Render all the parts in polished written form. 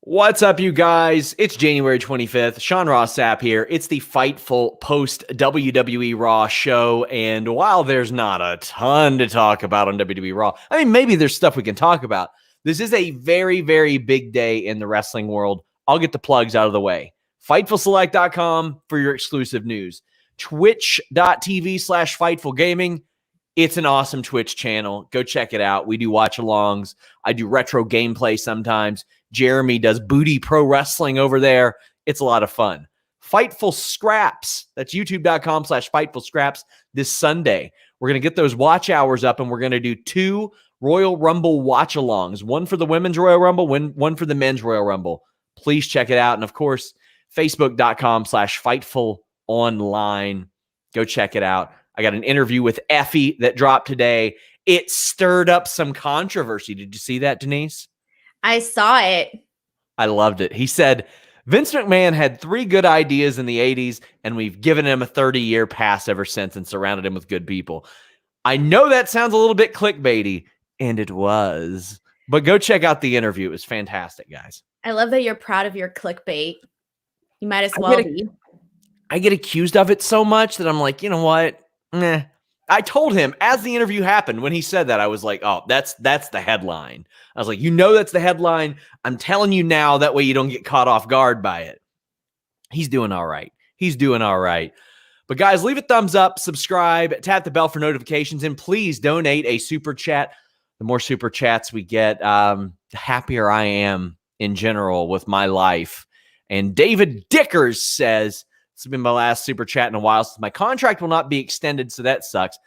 What's up, you guys? It's January 25th. Ross Sapp here. It's the Fightful post-WWE Raw show, and while there's not a ton to talk about on WWE Raw, I mean, maybe there's stuff we can talk about. This is a very, very big day in the wrestling world. I'll get the plugs out of the way. FightfulSelect.com for your exclusive news. Twitch.tv/FightfulGaming. It's an awesome Twitch channel. Go check it out. We do watch-alongs. I do retro gameplay sometimes. Jeremy does booty pro wrestling over there. It's a lot of fun. Fightful Scraps. That's youtube.com/Fightful Scraps this Sunday. We're going to get those watch hours up, and we're going to do 2 Royal Rumble watch-alongs. One for the Women's Royal Rumble, one for the Men's Royal Rumble. Please check it out. And, of course, Facebook.com/Fightful Online. Go check it out. I got an interview with Effie that dropped today. It stirred up some controversy. Did you see that, Denise? I saw it. I loved it. He said, Vince McMahon had 3 good ideas in the 80s, and we've given him a 30-year pass ever since and surrounded him with good people. I know that sounds a little bit clickbaity, and it was. But go check out the interview. It was fantastic, guys. I love that you're proud of your clickbait. You might as well be. I get accused of it so much that I'm like, you know what? Nah. I told him as the interview happened, when he said that, I was like, oh, that's the headline. I was like, that's the headline. I'm telling you now, that way you don't get caught off guard by it. He's doing all right. But guys, leave a thumbs up, subscribe, tap the bell for notifications, and please donate a super chat. The more super chats we get, the happier I am in general with my life. And David Dickers says, this has been my last super chat in a while. My contract will not be extended, so that sucks.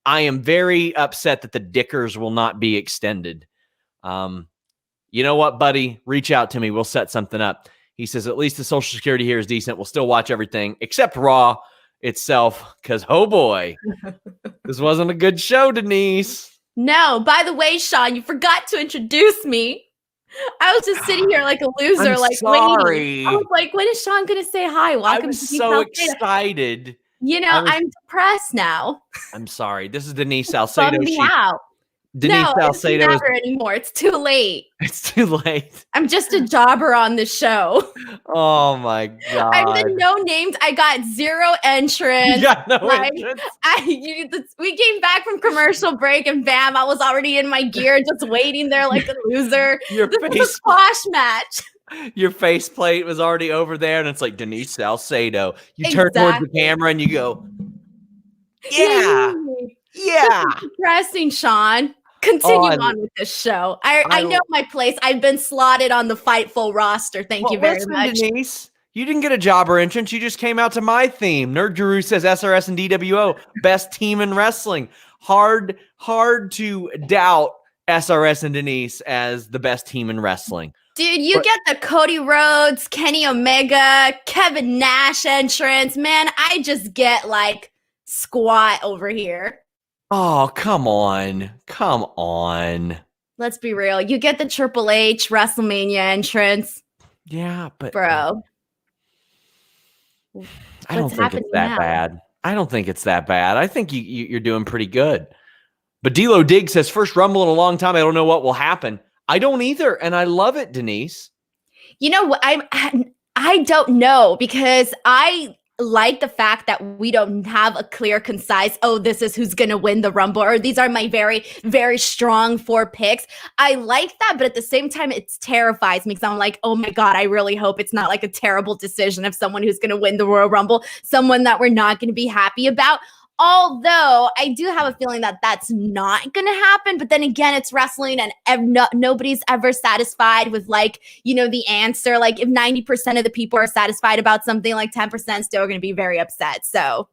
I am very upset that the Dickers will not be extended. You know what, buddy? Reach out to me. We'll set something up. He says, at least the Social Security here is decent. We'll still watch everything except Raw itself, because, oh boy, this wasn't a good show, Denise. No, by the way, Sean, you forgot to introduce me. I was just sitting here like a loser, I'm like sorry. waiting. I was like, when is Sean going to say hi? Welcome to I'm so excited. You know, I'm depressed now. I'm sorry. This is Denise Salcedo. Bummed me out. Denise Salcedo. It's never anymore. It's too late. It's too late. I'm just a jobber on the show. Oh my God. I'm the no names. I got 0 entrance. You got no entrance. We came back from commercial break and bam, I was already in my gear, just waiting there like a loser. This is a squash match. Your faceplate was already over there, and it's like Denise Salcedo. You turn towards the camera and you go, yeah. Depressing, Sean. Continue on with this show. I know my place. I've been slotted on the Fightful roster. Thank you very much. Denise, you didn't get a jobber entrance. You just came out to my theme. Nerd Guru says SRS and DWO, best team in wrestling. Hard to doubt SRS and Denise as the best team in wrestling. Dude, you get the Cody Rhodes, Kenny Omega, Kevin Nash entrance. Man, I just get like squat over here. Oh, come on. Let's be real. You get the Triple H WrestleMania entrance. Yeah, but bro. I don't think it's that bad. I think you're doing pretty good. But D'Lo Diggs says, first Rumble in a long time. I don't know what will happen. I don't either, and I love it, Denise. You know what? I don't know, because I like the fact that we don't have a clear, concise, this is who's going to win the Rumble, or these are my very, very strong 4 picks. I like that, but at the same time, it terrifies me, because I'm like, oh my God, I really hope it's not like a terrible decision of someone who's going to win the Royal Rumble, someone that we're not going to be happy about. Although I do have a feeling that that's not going to happen. But then again, it's wrestling, and nobody's ever satisfied with the answer. Like if 90% of the people are satisfied about something, like 10% still are going to be very upset. So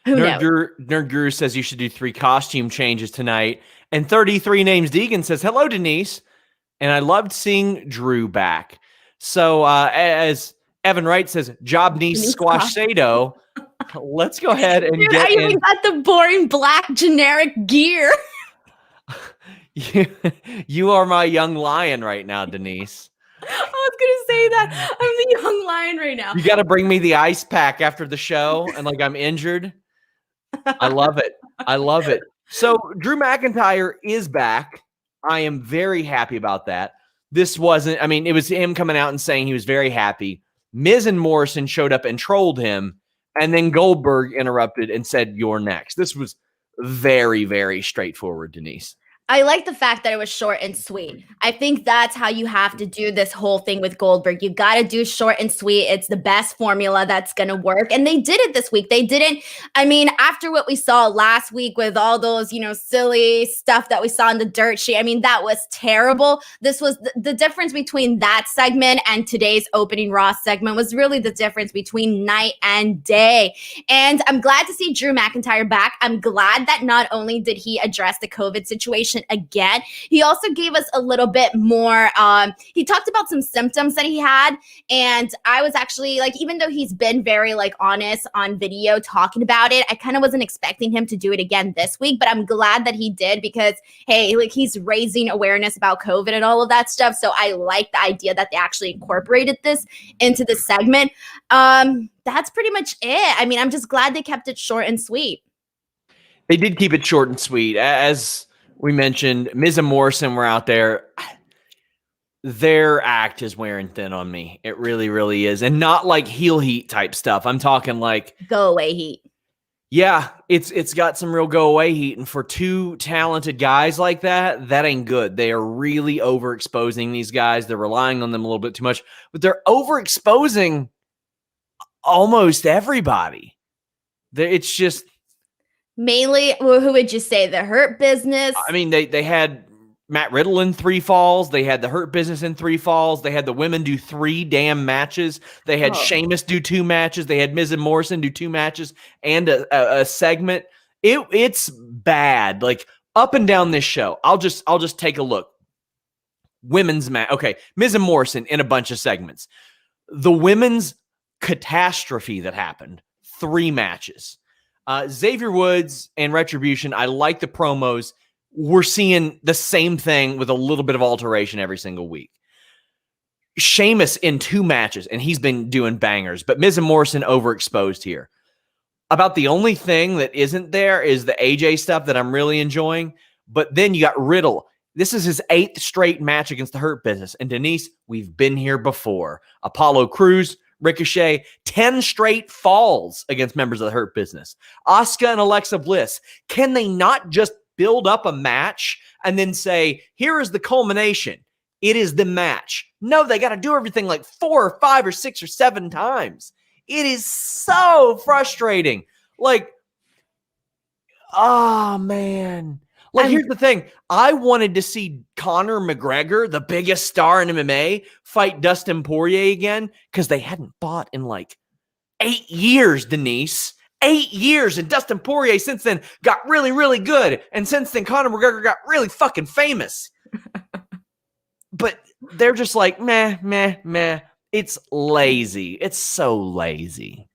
who knows? Nerd Guru says you should do 3 costume changes tonight. And 33 Names Deegan says, hello, Denise. And I loved seeing Drew back. So as Evan Wright says, job Denise Squash Sado. Let's go ahead and I even got the boring black generic gear. You are my young lion right now, Denise. I was going to say that. I'm the young lion right now. You got to bring me the ice pack after the show, and I'm injured. I love it. So Drew McIntyre is back. I am very happy about that. this wasn't, I mean, it was him coming out and saying he was very happy. Miz and Morrison showed up and trolled him, and then Goldberg interrupted and said, "You're next." This was very, very straightforward, Denise. I like the fact that it was short and sweet. I think that's how you have to do this whole thing with Goldberg. You got to do short and sweet. It's the best formula that's going to work. And they did it this week. They didn't, I mean, after what we saw last week with all those, silly stuff that we saw in the dirt sheet, I mean, that was terrible. This was the difference between that segment and today's opening Raw segment was really the difference between night and day. And I'm glad to see Drew McIntyre back. I'm glad that not only did he address the COVID situation again, he also gave us a little bit more. He talked about some symptoms that he had, and I was actually like, even though he's been very honest on video talking about it, I kind of wasn't expecting him to do it again this week, but I'm glad that he did because hey, he's raising awareness about COVID and all of that stuff. So I like the idea that they actually incorporated this into the segment. That's pretty much it. I mean, I'm just glad they kept it short and sweet. They did keep it short and sweet. As we mentioned, Miz and Morrison were out there. Their act is wearing thin on me. It really, really is. And not like heel heat type stuff. I'm talking like go away heat. Yeah, it's got some real go away heat. And for two talented guys like that ain't good. They are really overexposing these guys. They're relying on them a little bit too much, but they're overexposing almost everybody. It's just mainly, who would you say? The Hurt Business? I mean, they had Matt Riddle in 3 falls. They had the Hurt Business in 3 falls. They had the women do 3 damn matches. They had Sheamus do 2 matches. They had Miz and Morrison do 2 matches and a segment. It's bad. Like up and down this show. I'll just take a look. Women's match. Okay, Miz and Morrison in a bunch of segments. The women's catastrophe that happened. 3 matches. Xavier Woods and Retribution, I like the promos. We're seeing the same thing with a little bit of alteration every single week. Sheamus in 2 matches, and he's been doing bangers, but Miz and Morrison overexposed here. About the only thing that isn't there is the AJ stuff that I'm really enjoying, but then you got Riddle. This is his 8th straight match against the Hurt Business, and Denise, we've been here before. Apollo Crews, Ricochet, 10 straight falls against members of the Hurt Business. Asuka and Alexa Bliss. Can they not just build up a match and then say, here is the culmination? It is the match. No, they got to do everything like 4 or 5 or 6 or 7 times. It is so frustrating. Like, oh, man. Like, here's the thing. I wanted to see Conor McGregor, the biggest star in MMA, fight Dustin Poirier again because they hadn't fought in like 8 years, Denise. 8 years. And Dustin Poirier since then got really, really good. And since then, Conor McGregor got really fucking famous. But they're just like, meh. It's lazy. It's so lazy.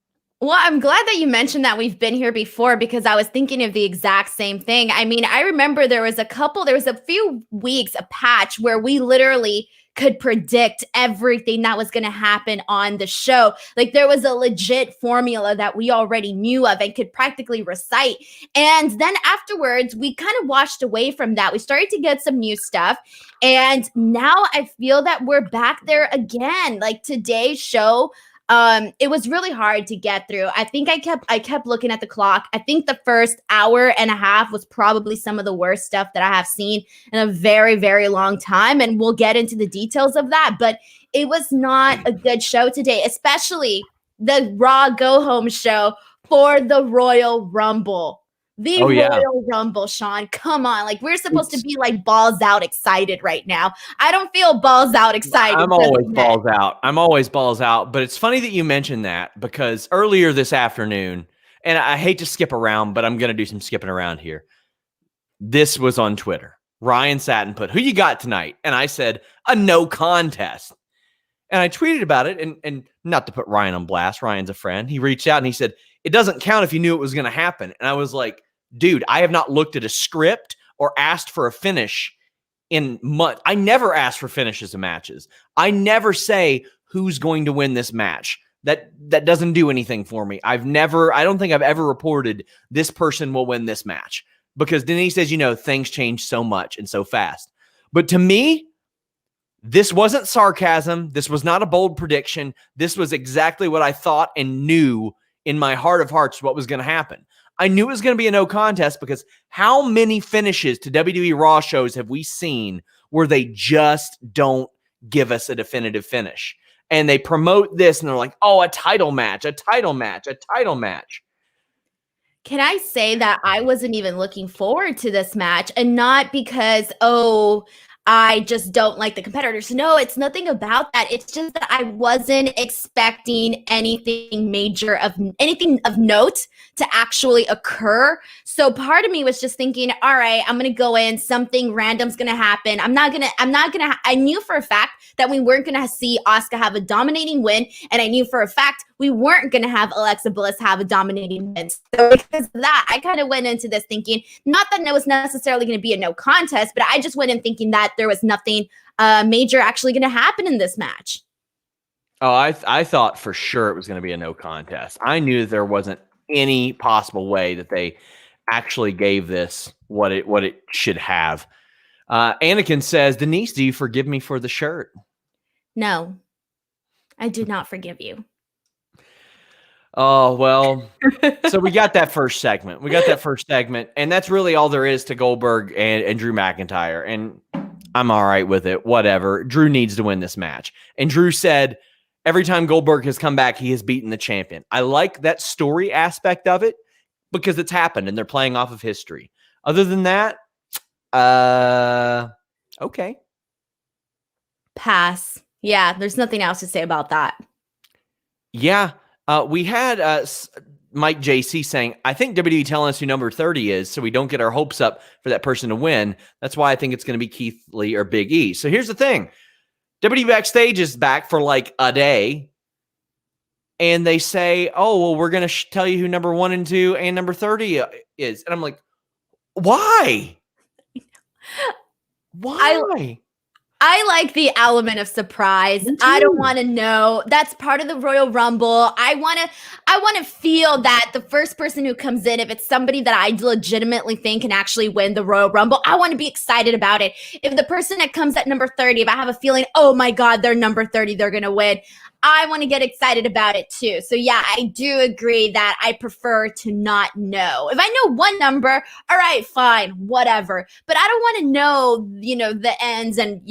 Well, I'm glad that you mentioned that we've been here before because I was thinking of the exact same thing. I mean, I remember there was a few weeks, a patch where we literally could predict everything that was going to happen on the show. Like there was a legit formula that we already knew of and could practically recite. And then afterwards, we kind of washed away from that. We started to get some new stuff. And now I feel that we're back there again. Like today's show, it was really hard to get through. I think I kept looking at the clock. I think the first hour and a half was probably some of the worst stuff that I have seen in a very, very long time. And we'll get into the details of that. But it was not a good show today, especially the Raw Go Home show for the Royal Rumble. Royal Rumble, Sean. Come on. Like, we're supposed to be like balls out excited right now. I don't feel balls out excited. I'm always balls out. I'm always balls out. But it's funny that you mentioned that because earlier this afternoon, and I hate to skip around, but I'm going to do some skipping around here. This was on Twitter. Ryan Satin put, who you got tonight? And I said, a no contest. And I tweeted about it, and not to put Ryan on blast. Ryan's a friend. He reached out and he said, it doesn't count if you knew it was going to happen. And I was like, dude, I have not looked at a script or asked for a finish in months. I never ask for finishes of matches. I never say who's going to win this match. That doesn't do anything for me. I don't think I've ever reported this person will win this match because Denise says, things change so much and so fast. But to me, This wasn't sarcasm. This was not a bold prediction. This was exactly what I thought and knew in my heart of hearts what was going to happen. I knew it was going to be a no contest because how many finishes to WWE Raw shows have we seen where they just don't give us a definitive finish? And they promote this and they're like, oh, a title match, a title match, a title match. Can I say that I wasn't even looking forward to this match, and not because, oh, I just don't like the competitors. No, it's nothing about that. It's just that I wasn't expecting anything major anything of note to actually occur. So part of me was just thinking, all right, I'm going to go in, something random's going to happen. I knew for a fact that we weren't going to see Asuka have a dominating win. And I knew for a fact we weren't going to have Alexa Bliss have a dominating win. So because of that, I kind of went into this thinking, not that it was necessarily going to be a no contest, but I just went in thinking that there was nothing major actually going to happen in this match. Oh, I thought for sure it was going to be a no contest. I knew that there wasn't any possible way that they actually gave this what it should have. Anakin says, Denise, do you forgive me for the shirt? No, I do not forgive you. Oh, well, so we got that first segment. And that's really all there is to Goldberg and Drew McIntyre. And I'm all right with it. Whatever. Drew needs to win this match. And Drew said, every time Goldberg has come back, he has beaten the champion. I like that story aspect of it because it's happened and they're playing off of history. Other than that, okay. Pass. Yeah, there's nothing else to say about that. Yeah. We had Mike JC saying, I think WWE telling us who number 30 is so we don't get our hopes up for that person to win. That's why I think it's going to be Keith Lee or Big E. So here's the thing. WWE Backstage is back for like a day. And they say, oh, well, we're going to tell you who number 1 and 2 and number 30 is. And I'm like, why? Why? I like the element of surprise. I don't want to know. That's part of the Royal Rumble. I want to feel that the first person who comes in, if it's somebody that I legitimately think can actually win the Royal Rumble, I want to be excited about it. If the person that comes at number 30, if I have a feeling, oh my God, they're number 30, they're going to win, I want to get excited about it too. So yeah, I do agree that I prefer to not know. If I know one number, all right, fine, whatever. But I don't want to know, the ends and,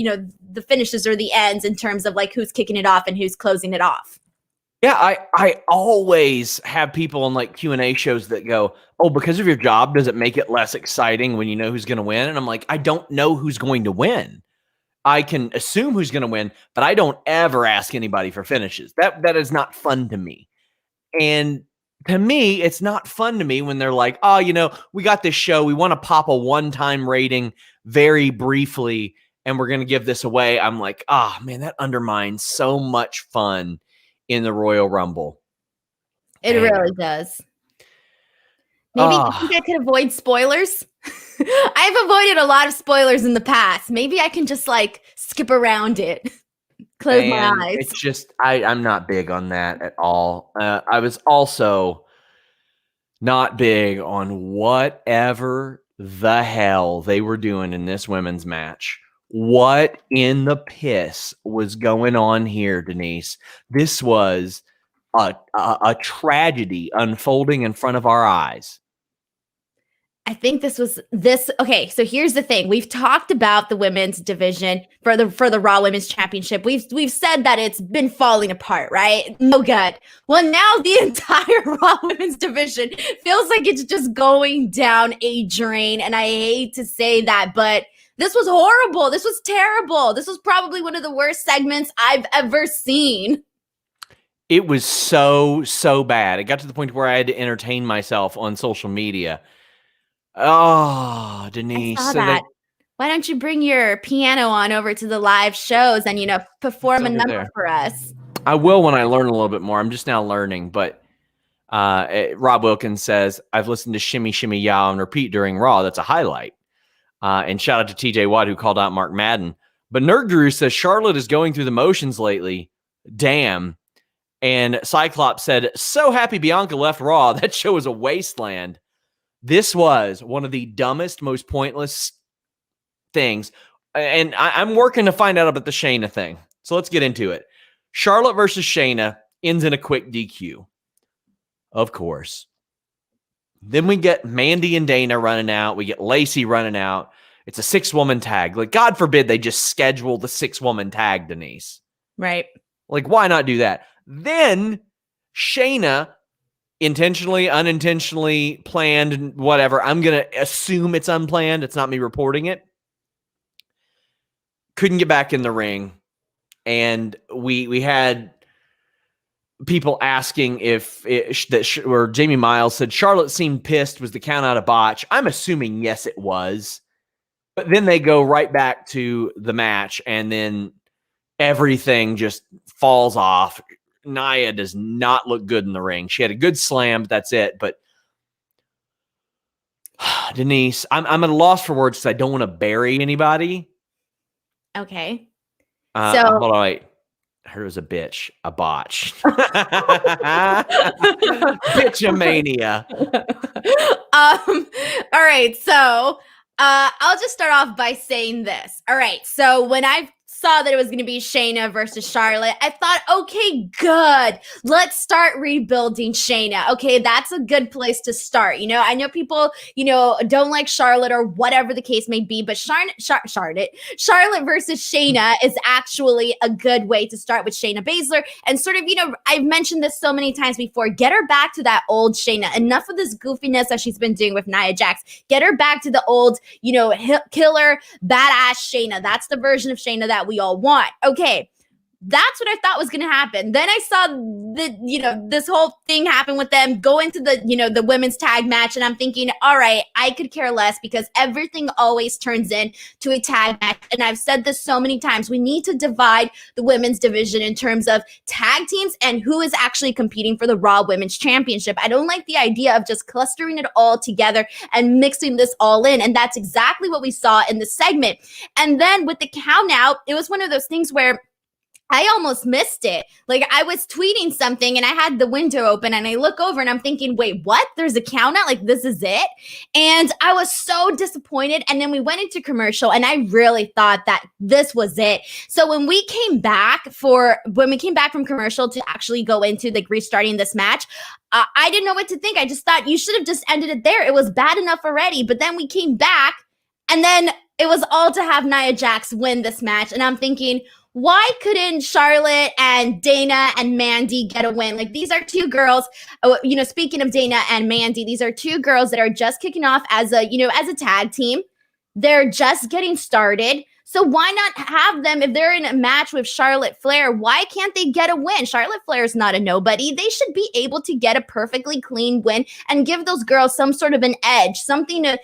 the finishes or the ends in terms of like who's kicking it off and who's closing it off. Yeah, I always have people on like Q&A shows that go, oh, because of your job, does it make it less exciting when you know who's going to win? And I'm like, I don't know who's going to win. I can assume who's going to win, but I don't ever ask anybody for finishes. That is not fun to me. And to me, it's not fun to me when they're like, oh, we got this show. We want to pop a one-time rating very briefly, and we're going to give this away. I'm like, oh, man, that undermines so much fun in the Royal Rumble. It really does. Maybe you think I could avoid spoilers? I've avoided a lot of spoilers in the past. Maybe I can just like skip around it. Close my eyes. It's just, I'm not big on that at all. I was also not big on whatever the hell they were doing in this women's match. What in the piss was going on here, Denise? This was a tragedy unfolding in front of our eyes. I think this. Okay, so here's the thing. We've talked about the women's division for the Raw Women's Championship. We've said that it's been falling apart, right? No good. Well, now the entire Raw Women's division feels like it's just going down a drain. And I hate to say that, but this was horrible. This was terrible. This was probably one of the worst segments I've ever seen. It was so bad. It got to the point where I had to entertain myself on social media. Oh, Denise. I saw that. Why don't you bring your piano on over to the live shows and, perform a number for us? I will when I learn a little bit more. I'm just now learning. But Rob Wilkins says, I've listened to Shimmy Shimmy Ya on repeat during Raw. That's a highlight. And shout out to TJ Watt who called out Mark Madden. But Nerd Guru says Charlotte is going through the motions lately. Damn. And Cyclops said, so happy Bianca left Raw. That show was a wasteland. This was one of the dumbest, most pointless things. and I'm working to find out about the Shayna thing. So let's get into it. Charlotte versus Shayna ends in a quick DQ. Of course. Then we get Mandy and Dana running out. We get Lacey running out. It's a 6-woman tag. Like, God forbid they just schedule the 6-woman tag, Denise. Right. Like, why not do that? Then Shayna, intentionally, unintentionally, planned, whatever. I'm going to assume it's unplanned. It's not me reporting it. Couldn't get back in the ring. And we had people asking where Jamie Miles said Charlotte seemed pissed. Was the count out a botch? I'm assuming yes, it was. But then they go right back to the match, and then everything just falls off. Nia does not look good in the ring. She had a good slam, but that's it. But Denise, I'm at a loss for words because I don't want to bury anybody. Okay. Hold on, wait. Her was a bitch, a botch. Bitchamania. All right. So I'll just start off by saying this. All right. So when I saw that it was going to be Shayna versus Charlotte, I thought, okay, good. Let's start rebuilding Shayna. Okay, that's a good place to start. You know, I know people, don't like Charlotte or whatever the case may be, but Charlotte versus Shayna is actually a good way to start with Shayna Baszler. And sort of, I've mentioned this so many times before, get her back to that old Shayna. Enough of this goofiness that she's been doing with Nia Jax. Get her back to the old, killer, badass Shayna. That's the version of Shayna that we all want. Okay, that's what I thought was going to happen. Then I saw this whole thing happen with them go into the women's tag match, and I'm thinking, all right, I could care less because everything always turns into a tag match. And I've said this so many times. We need to divide the women's division in terms of tag teams and who is actually competing for the Raw Women's Championship. I don't like the idea of just clustering it all together and mixing this all in. And that's exactly what we saw in the segment. And then with the count out, it was one of those things where I almost missed it. Like, I was tweeting something and I had the window open and I look over and I'm thinking, wait, what? There's a count out? Like, this is it? And I was so disappointed. And then we went into commercial and I really thought that this was it. So when we came back from commercial to actually go into like restarting this match, I didn't know what to think. I just thought you should have just ended it there. It was bad enough already. But then we came back and then it was all to have Nia Jax win this match. And I'm thinking, why couldn't Charlotte and Dana and Mandy get a win? Like, these are two girls, speaking of Dana and Mandy, these are two girls that are just kicking off as a tag team. They're just getting started. So why not have them, if they're in a match with Charlotte Flair, why can't they get a win? Charlotte Flair is not a nobody. They should be able to get a perfectly clean win and give those girls some sort of an edge, something to,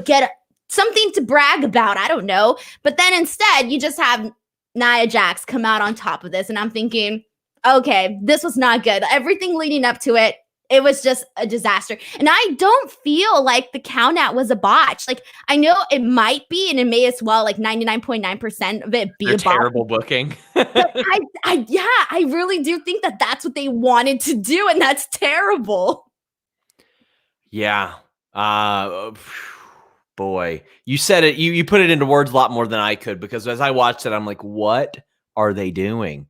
get something to brag about. I don't know. But then instead, you just have Nia Jax come out on top of this. And I'm thinking, okay, this was not good. Everything leading up to it, it was just a disaster. And I don't feel like the count out was a botch. Like, I know it might be, and it may as well, like 99.9% of it be a botch. Terrible booking. I really do think that that's what they wanted to do. And that's terrible. Yeah. Boy, you said it. You put it into words a lot more than I could, because as I watched it, I'm like, what are they doing?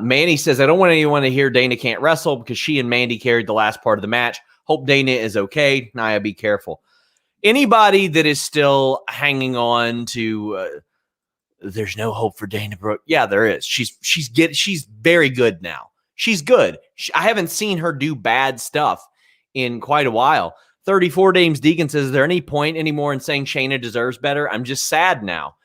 Manny says, I don't want anyone to hear Dana can't wrestle because she and Mandy carried the last part of the match. Hope Dana is okay. Nia, be careful. Anybody that is still hanging on to there's no hope for Dana Brooke. Yeah, there is. She's very good now. She's good. I haven't seen her do bad stuff in quite a while. 34 Dames Deacon says, is there any point anymore in saying Shayna deserves better? I'm just sad now.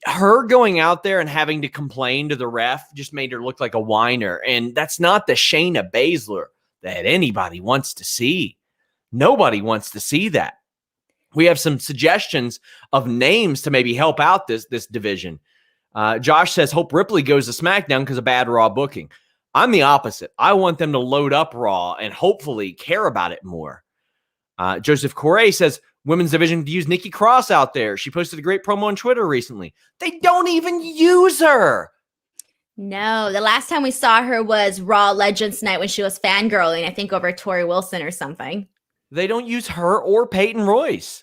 Her going out there and having to complain to the ref just made her look like a whiner. And that's not the Shayna Baszler that anybody wants to see. Nobody wants to see that. We have some suggestions of names to maybe help out this division. Josh says, hope Ripley goes to SmackDown because of bad Raw booking. I'm the opposite. I want them to load up Raw and hopefully care about it more. Joseph Correa says, women's division to use Nikki Cross out there. She posted a great promo on Twitter recently. They don't even use her. No, the last time we saw her was Raw Legends Night when she was fangirling, I think over Tori Wilson or something. They don't use her or Peyton Royce.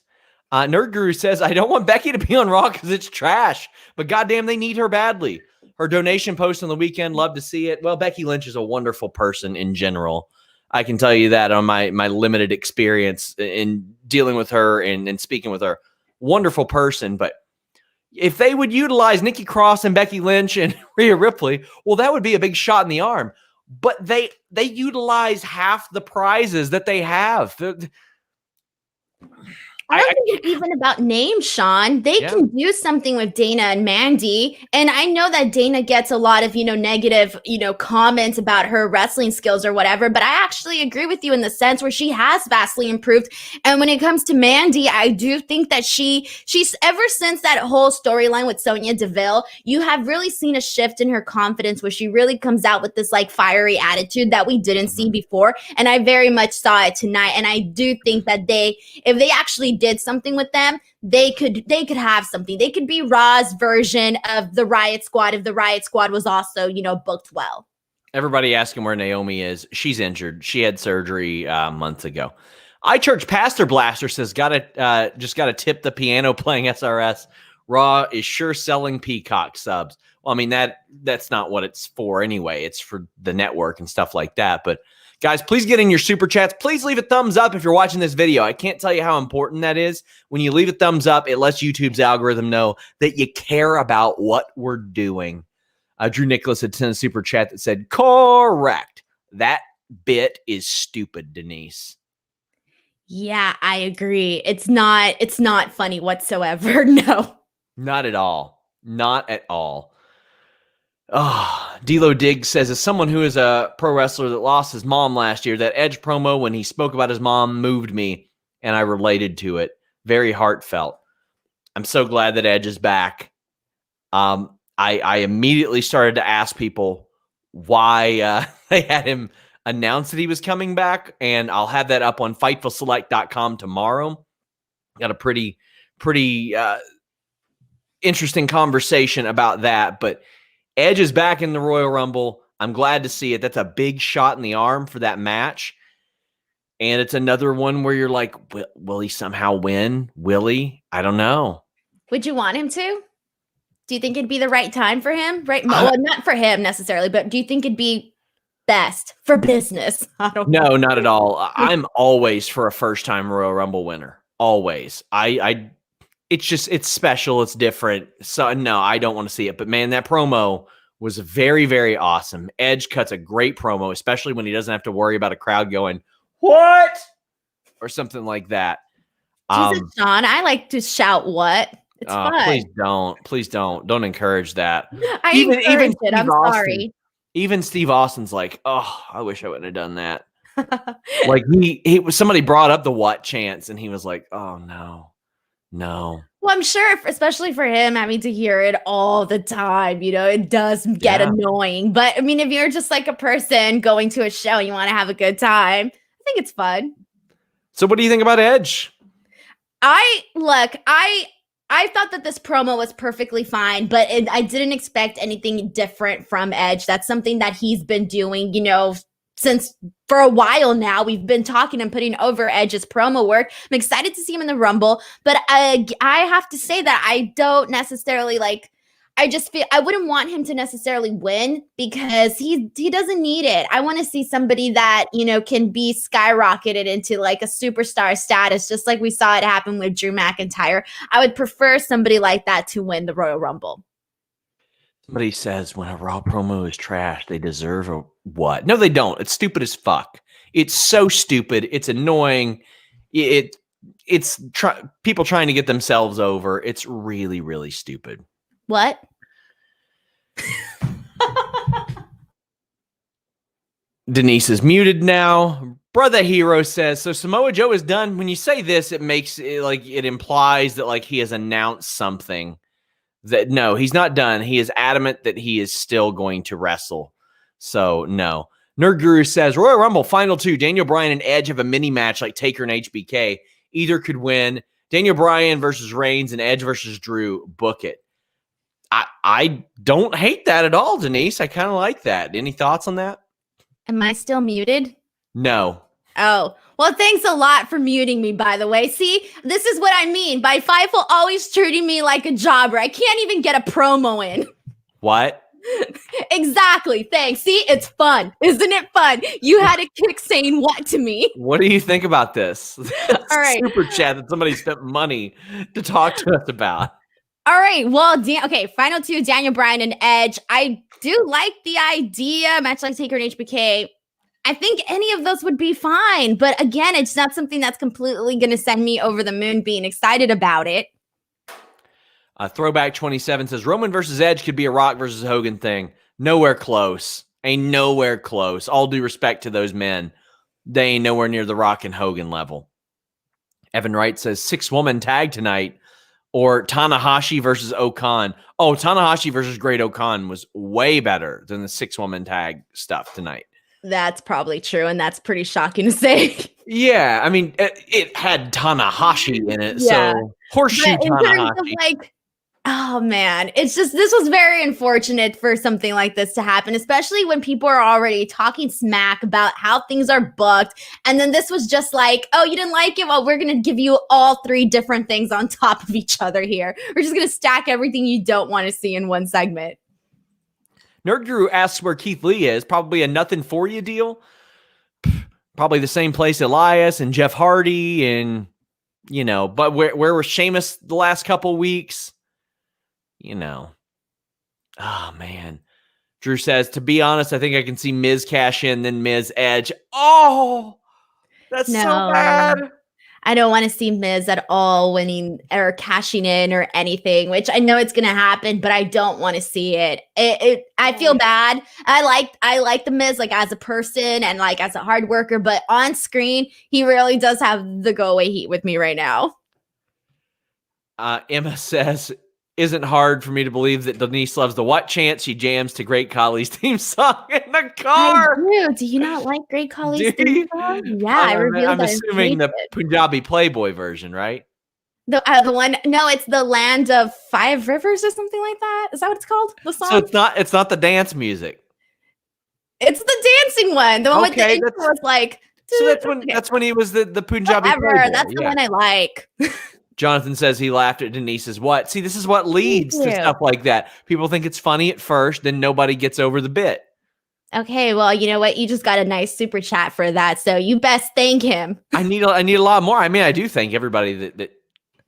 Nerd Guru says, I don't want Becky to be on Raw because it's trash, but goddamn, they need her badly. Her donation post on the weekend, love to see it. Well, Becky Lynch is a wonderful person in general. I can tell you that on my limited experience in dealing with her and speaking with her. Wonderful person, but if they would utilize Nikki Cross and Becky Lynch and Rhea Ripley, well, that would be a big shot in the arm. But they utilize half the prizes that they have. I don't think it's even about names, Sean. They can do something with Dana and Mandy. And I know that Dana gets a lot of, negative, comments about her wrestling skills or whatever. But I actually agree with you in the sense where she has vastly improved. And when it comes to Mandy, I do think that she's ever since that whole storyline with Sonya Deville, you have really seen a shift in her confidence where she really comes out with this like fiery attitude that we didn't see before. And I very much saw it tonight. And I do think that if they actually did something with them, they could have something. They could be Raw's version of the Riot Squad if the Riot Squad was also, booked well. Everybody asking where Naomi is. She's injured. She had surgery months ago. iChurch Pastor Blaster says, just gotta tip the piano playing SRS. Raw is sure selling Peacock subs. Well, I mean, that's not what it's for anyway. It's for the network and stuff like that. But guys, please get in your super chats. Please leave a thumbs up if you're watching this video. I can't tell you how important that is. When you leave a thumbs up, it lets YouTube's algorithm know that you care about what we're doing. Drew Nicholas had sent a super chat that said, correct. That bit is stupid, Denise. Yeah, I agree. It's not funny whatsoever. No. Not at all. Not at all. Oh, D'Lo Diggs says, as someone who is a pro wrestler that lost his mom last year, that Edge promo when he spoke about his mom moved me, and I related to it. Very heartfelt. I'm so glad that Edge is back. I immediately started to ask people why they had him announce that he was coming back, and I'll have that up on FightfulSelect.com tomorrow. Got a pretty interesting conversation about that, but Edge is back in the Royal Rumble. I'm glad to see it. That's a big shot in the arm for that match. And it's another one where you're like, will he somehow win? Will he? I don't know. Would you want him to? Do you think it'd be the right time for him? Right? Well, not for him necessarily, but do you think it'd be best for business? I don't know. No, not at all. I'm always for a first-time Royal Rumble winner. Always. It's special. It's different. So no, I don't want to see it. But man, that promo was very, very awesome. Edge cuts a great promo, especially when he doesn't have to worry about a crowd going, what? Or something like that. Jesus, Sean, I like to shout what? It's fun. Please don't. Don't encourage that. Even it. I'm sorry. Even Steve Austin's like, oh, I wish I wouldn't have done that. Like he was, somebody brought up the what chance and he was like, oh no. No. Well, I'm sure, especially for him having to hear it all the time, it does get annoying. But I mean, if you're just like a person going to a show and you want to have a good time, I think it's fun. So what do you think about Edge? I thought that this promo was perfectly fine, but I didn't expect anything different from Edge. That's something that he's been doing, since for a while now. We've been talking and putting over Edge's promo work. I'm excited to see him in the Rumble, but I have to say that I don't necessarily I just feel I wouldn't want him to necessarily win because he doesn't need it. I want to see somebody that, can be skyrocketed into like a superstar status, just like we saw it happen with Drew McIntyre. I would prefer somebody like that to win the Royal Rumble. Somebody says when a Raw promo is trash, they deserve a what? No, they don't. It's stupid as fuck. It's so stupid. It's annoying. It's people trying to get themselves over. It's really, really stupid. What? Denise is muted now. Brother Hero says, so Samoa Joe is done. When you say this, it makes it it implies that he has announced something. That no, he's not done. He is adamant that he is still going to wrestle. So no. Nerd Guru says Royal Rumble Final 2. Daniel Bryan and Edge have a mini match like Taker and HBK. Either could win. Daniel Bryan versus Reigns and Edge versus Drew. Book it. I don't hate that at all, Denise. I kind of like that. Any thoughts on that? Am I still muted? No. Oh, Well, thanks a lot for muting me, by the way. See, this is what I mean by Fightful always treating me like a jobber. I can't even get a promo in. What? Exactly. Thanks. See, it's fun. Isn't it fun? You had a kick saying what to me? What do you think about this? All right. Super chat that somebody spent money to talk to us about. All right. Well, okay. Final two, Daniel Bryan and Edge. I do like the idea. Match like Taker and HBK. I think any of those would be fine. But again, it's not something that's completely going to send me over the moon being excited about it. Throwback 27 says Roman versus Edge could be a Rock versus Hogan thing. Nowhere close. Ain't nowhere close. All due respect to those men. They ain't nowhere near the Rock and Hogan level. Evan Wright says 6-woman tag tonight or Tanahashi versus Okan. Oh, Tanahashi versus Great Okan was way better than the 6-woman tag stuff tonight. That's probably true, and that's pretty shocking to say. Yeah, I mean, it had Tanahashi in it, so horseshoe but in Tanahashi. Terms of like, oh man, it's just this was very unfortunate for something like this to happen, especially when people are already talking smack about how things are booked, and then this was just like, oh, you didn't like it? Well, we're gonna give you all 3 different things on top of each other here. We're just gonna stack everything you don't want to see in one segment. Nerd Guru asks where Keith Lee is. Probably a nothing for you deal. Probably the same place Elias and Jeff Hardy and, but where was Sheamus the last couple weeks? Oh, man. Drew says, to be honest, I think I can see Miz cash in, then Miz Edge. Oh, that's so bad. I don't want to see Miz at all winning or cashing in or anything, which I know it's going to happen, but I don't want to see it. I feel bad. I like the Miz like as a person and like as a hard worker, but on screen, he really does have the go away heat with me right now. Emma says, isn't hard for me to believe that Denise loves the what chant. She jams to Great Khali's theme song in the car. I do. Do you not like Great Khali's theme song? Yeah, I revealed I'm assuming the Punjabi Playboy version, right? The one, no, it's the Land of 5 Rivers or something like that. Is that what it's called? The song? So it's not the dance music. It's the dancing one. The one with the intro was like. So that's when he was the Punjabi Playboy. That's the one I like. Jonathan says he laughed at Denise's what? See, this is what leads to stuff like that. People think it's funny at first, then nobody gets over the bit. Okay, well, you know what? You just got a nice super chat for that, so you best thank him. I need a lot more. I mean, I do thank everybody that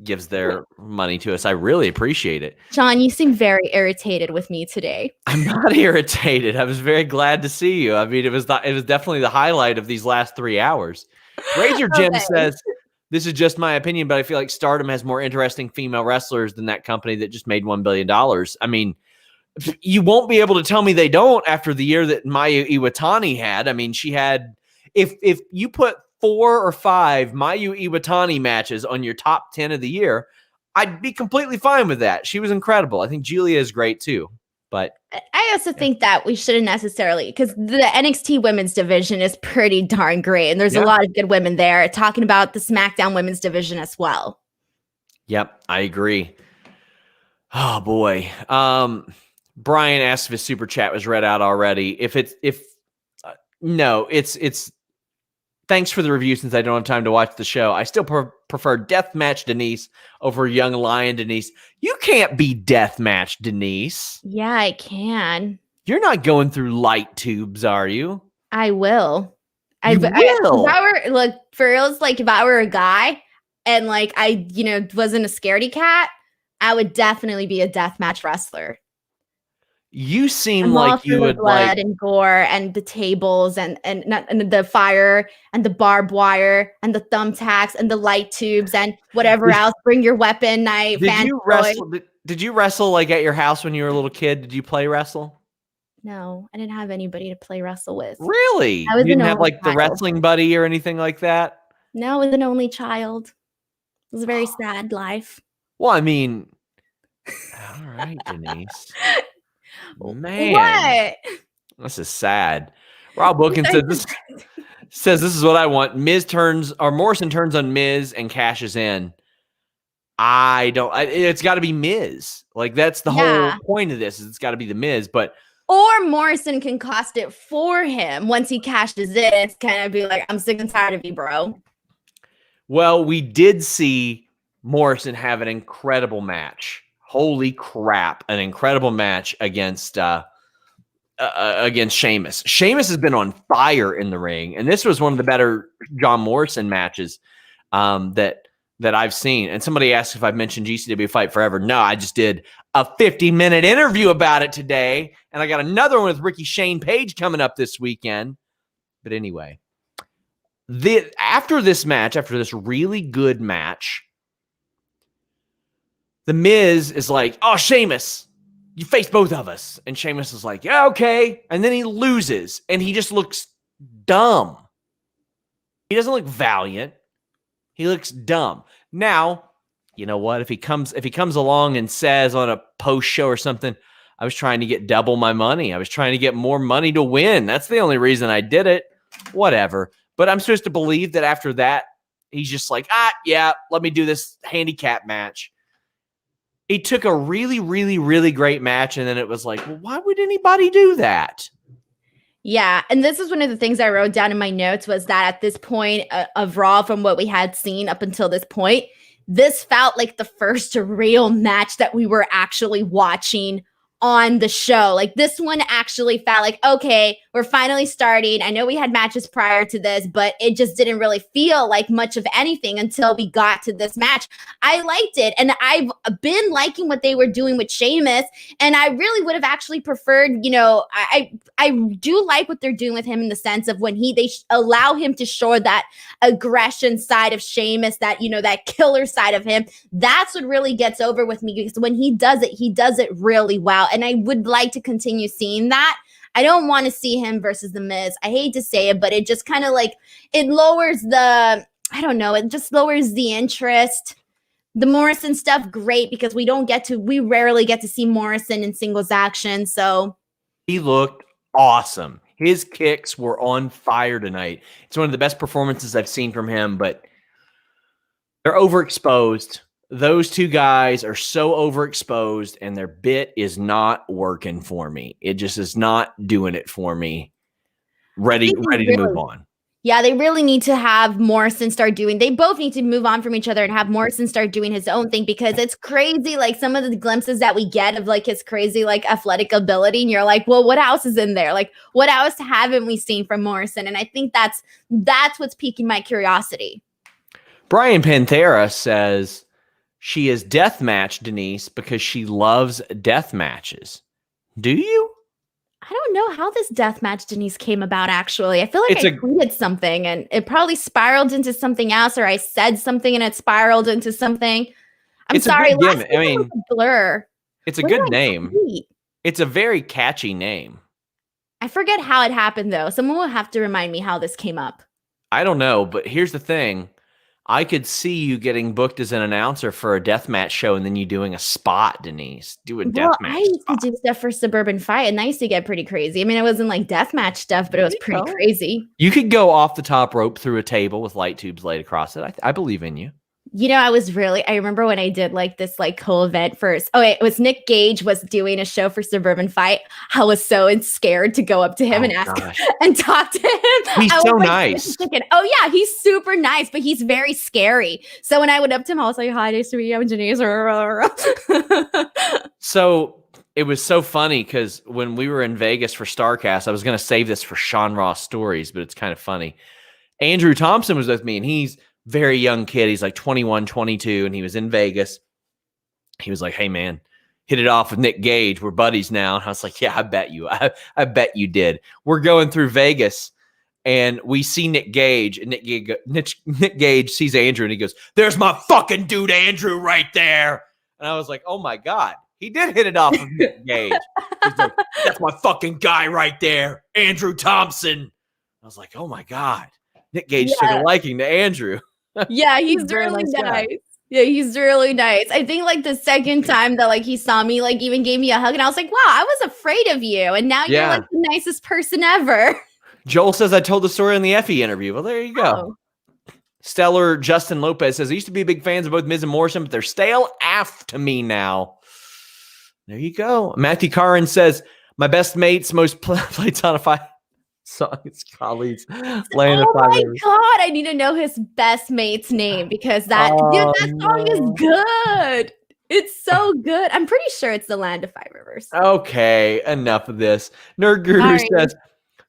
gives their money to us. I really appreciate it. John, you seem very irritated with me today. I'm not irritated. I was very glad to see you. I mean, it was definitely the highlight of these last 3 hours. Razor Jim says, this is just my opinion, but I feel like Stardom has more interesting female wrestlers than that company that just made $1 billion. I mean, you won't be able to tell me they don't after the year that Mayu Iwatani had. I mean, she had, if you put 4 or 5 Mayu Iwatani matches on your top 10 of the year, I'd be completely fine with that. She was incredible. I think Julia is great too. But I also think that we shouldn't necessarily, because the NXT women's division is pretty darn great. And there's a lot of good women there. Talking about the SmackDown women's division as well. Yep, I agree. Oh, boy. Brian asked if his super chat was read out already. No, it's thanks for the review since I don't have time to watch the show. I still prefer Deathmatch Denise over Young Lion Denise. You can't be Deathmatch Denise. Yeah, I can. You're not going through light tubes, are you? I will. You will. If I were, like, for real, it's like if I were a guy and like I, wasn't a scaredy cat, I would definitely be a deathmatch wrestler. You seem like you would blood and gore and the tables and the fire and the barbed wire and the thumbtacks and the light tubes and whatever else. Bring your weapon knife. Did you wrestle like at your house when you were a little kid? Did you play wrestle? No, I didn't have anybody to play wrestle with. Really? You didn't have like the wrestling buddy or anything like that? No, I was an only child. It was a very sad life. Well, I mean, all right, Denise. Man, what? This is sad. Rob Wilkins says this is what I want. Morrison turns on Miz and cashes in. It's got to be Miz. Like that's the whole point of this. It's got to be the Miz. But Or Morrison can cost it for him once he cashes in. It's kind of be like, I'm sick and tired of you, bro. Well, we did see Morrison have an incredible match. Holy crap, an incredible match against Sheamus. Sheamus has been on fire in the ring, and this was one of the better John Morrison matches that I've seen. And somebody asked if I've mentioned GCW Fight Forever. No, I just did a 50-minute interview about it today, and I got another one with Ricky Shane Page coming up this weekend. But anyway, after this really good match, The Miz is like, oh, Sheamus, you face both of us. And Sheamus is like, yeah, okay. And then he loses, and he just looks dumb. He doesn't look valiant. He looks dumb. Now, you know what? If he comes along and says on a post show or something, I was trying to get double my money. I was trying to get more money to win. That's the only reason I did it. Whatever. But I'm supposed to believe that after that, he's just like, yeah, let me do this handicap match. He took a really, really, really great match, and then it was like, well, why would anybody do that? Yeah, and this is one of the things I wrote down in my notes was that at this point of Raw, from what we had seen up until this point, this felt like the first real match that we were actually watching on the show. Like, this one actually felt like, okay, we're finally starting. I know we had matches prior to this, but it just didn't really feel like much of anything until we got to this match. I liked it, and I've been liking what they were doing with Sheamus, and I really would have actually preferred, I do like what they're doing with him in the sense of when they allow him to show that aggression side of Sheamus, that, that killer side of him. That's what really gets over with me, because when he does it really well. And I would like to continue seeing that. I don't want to see him versus The Miz. I hate to say it, but it just kind of like, it lowers it just lowers the interest. The Morrison stuff, great, because we rarely get to see Morrison in singles action. So he looked awesome. His kicks were on fire tonight. It's one of the best performances I've seen from him, but they're overexposed. Those two guys are so overexposed, and their bit is not working for me. It just is not doing it for me. Ready to move on. Yeah, they really need to have Morrison they both need to move on from each other and have Morrison start doing his own thing, because it's crazy, like some of the glimpses that we get of like his crazy like athletic ability, and you're like, well, what else is in there? Like, what else haven't we seen from Morrison? And I think that's what's piquing my curiosity. Brian Panthera says she is deathmatch Denise because she loves death matches. Do you? I don't know how this deathmatch Denise came about, actually. I feel like I tweeted something and it probably spiraled into something else, or I said something and it spiraled into something. I'm sorry. I mean, blur. It's a good name. It's a very catchy name. I forget how it happened, though. Someone will have to remind me how this came up. I don't know, but here's the thing. I could see you getting booked as an announcer for a deathmatch show and then you doing a spot, Denise. Do a deathmatch I used to do stuff for Suburban Fight, and that used to get pretty crazy. I mean, it wasn't like deathmatch stuff, but it was pretty crazy. You could go off the top rope through a table with light tubes laid across it. I believe in you. I remember when I did like this like cool event first. Oh, it was Nick Gage was doing a show for Suburban Fight. I was so scared to go up to him and ask and talk to him. He's so nice. Oh yeah, he's super nice, but he's very scary. So when I went up to him, I was like, "Hi, nice to meet you. I'm Denise." So it was so funny because when we were in Vegas for StarCast, I was going to save this for Sean Ross Stories, but it's kind of funny. Andrew Thompson was with me, and he's very young kid. He's like 21, 22, and he was in Vegas. He was like, hey, man, hit it off with Nick Gage. We're buddies now. And I was like, yeah, I bet you. I bet you did. We're going through Vegas, and we see Nick Gage. And Nick Gage sees Andrew, and he goes, there's my fucking dude Andrew right there. And I was like, oh, my God. He did hit it off with Nick Gage. He's like, that's my fucking guy right there, Andrew Thompson. I was like, oh, my God. Nick Gage took a liking to Andrew. Yeah, he's really nice. Yeah, he's really nice. I think like the second time that like he saw me, like even gave me a hug, and I was like, wow, I was afraid of you. And now you're like the nicest person ever. Joel says I told the story in the Effie interview. Well, there you go. Stellar Justin Lopez says, I used to be big fans of both Miz and Morrison, but they're stale af to me now. There you go. Matthew Carrin says, My best mates, most played Spotify songs, colleagues, laying Oh my the God, I need to know his best mate's name because that song is good. It's so good. I'm pretty sure it's the Land of Five Rivers. Okay, enough of this. Nerd Guru Sorry. says,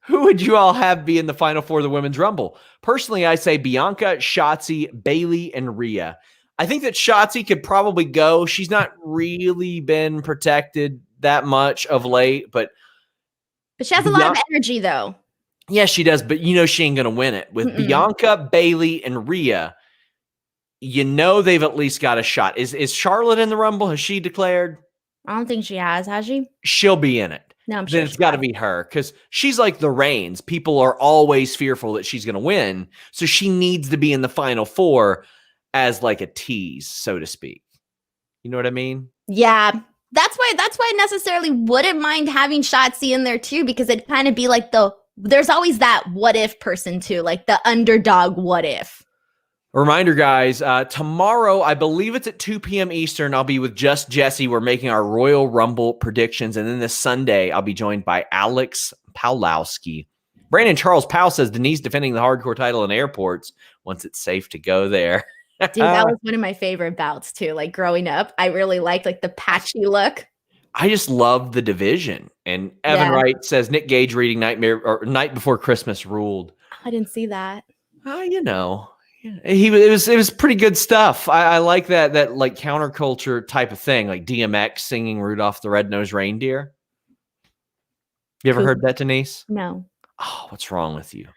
who would you all have be in the final four of the Women's Rumble? Personally, I say Bianca, Shotzi, Bayley, and Rhea. I think that Shotzi could probably go. She's not really been protected that much of late, but she has a lot of energy, though. Yeah, she does, but she ain't going to win it. With Bianca, Bayley, and Rhea, they've at least got a shot. Is Charlotte in the Rumble? Has she declared? I don't think she has she? She'll be in it. No, I'm sure. Then it's got to be her because she's like the Reigns. People are always fearful that she's going to win. So she needs to be in the final four as like a tease, so to speak. You know what I mean? Yeah. That's why I necessarily wouldn't mind having Shotzi in there too, because it'd kind of be like there's always that what if person too, like the underdog what if. Reminder, guys, tomorrow, I believe it's at 2 p.m. Eastern, I'll be with Just Jesse. We're making our Royal Rumble predictions. And then this Sunday, I'll be joined by Alex Pawlowski. Brandon Charles Powell says Denise defending the hardcore title in airports once it's safe to go there. Dude, that was one of my favorite bouts too. Like growing up, I really liked like the patchy look. I just love the division. And Evan Wright says Nick Gage reading Night Before Christmas ruled. I didn't see that. It was pretty good stuff. I like that like counterculture type of thing, like DMX singing Rudolph the Red-Nosed Reindeer. You ever heard that, Denise? No. Oh, what's wrong with you?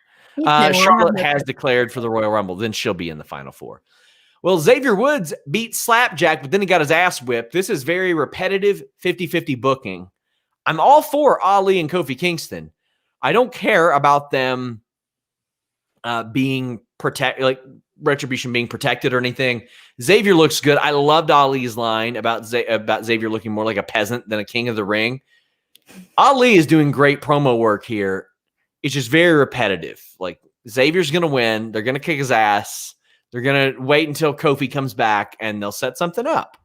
Charlotte has declared for the Royal Rumble. Then she'll be in the final four. Well, Xavier Woods beat Slapjack, but then he got his ass whipped. This is very repetitive 50-50 booking. I'm all for Ali and Kofi Kingston. I don't care about them being protected, like Retribution being protected or anything. Xavier looks good. I loved Ali's line about Xavier looking more like a peasant than a king of the ring. Ali is doing great promo work here. It's just very repetitive. Like Xavier's going to win. They're going to kick his ass. They're going to wait until Kofi comes back and they'll set something up.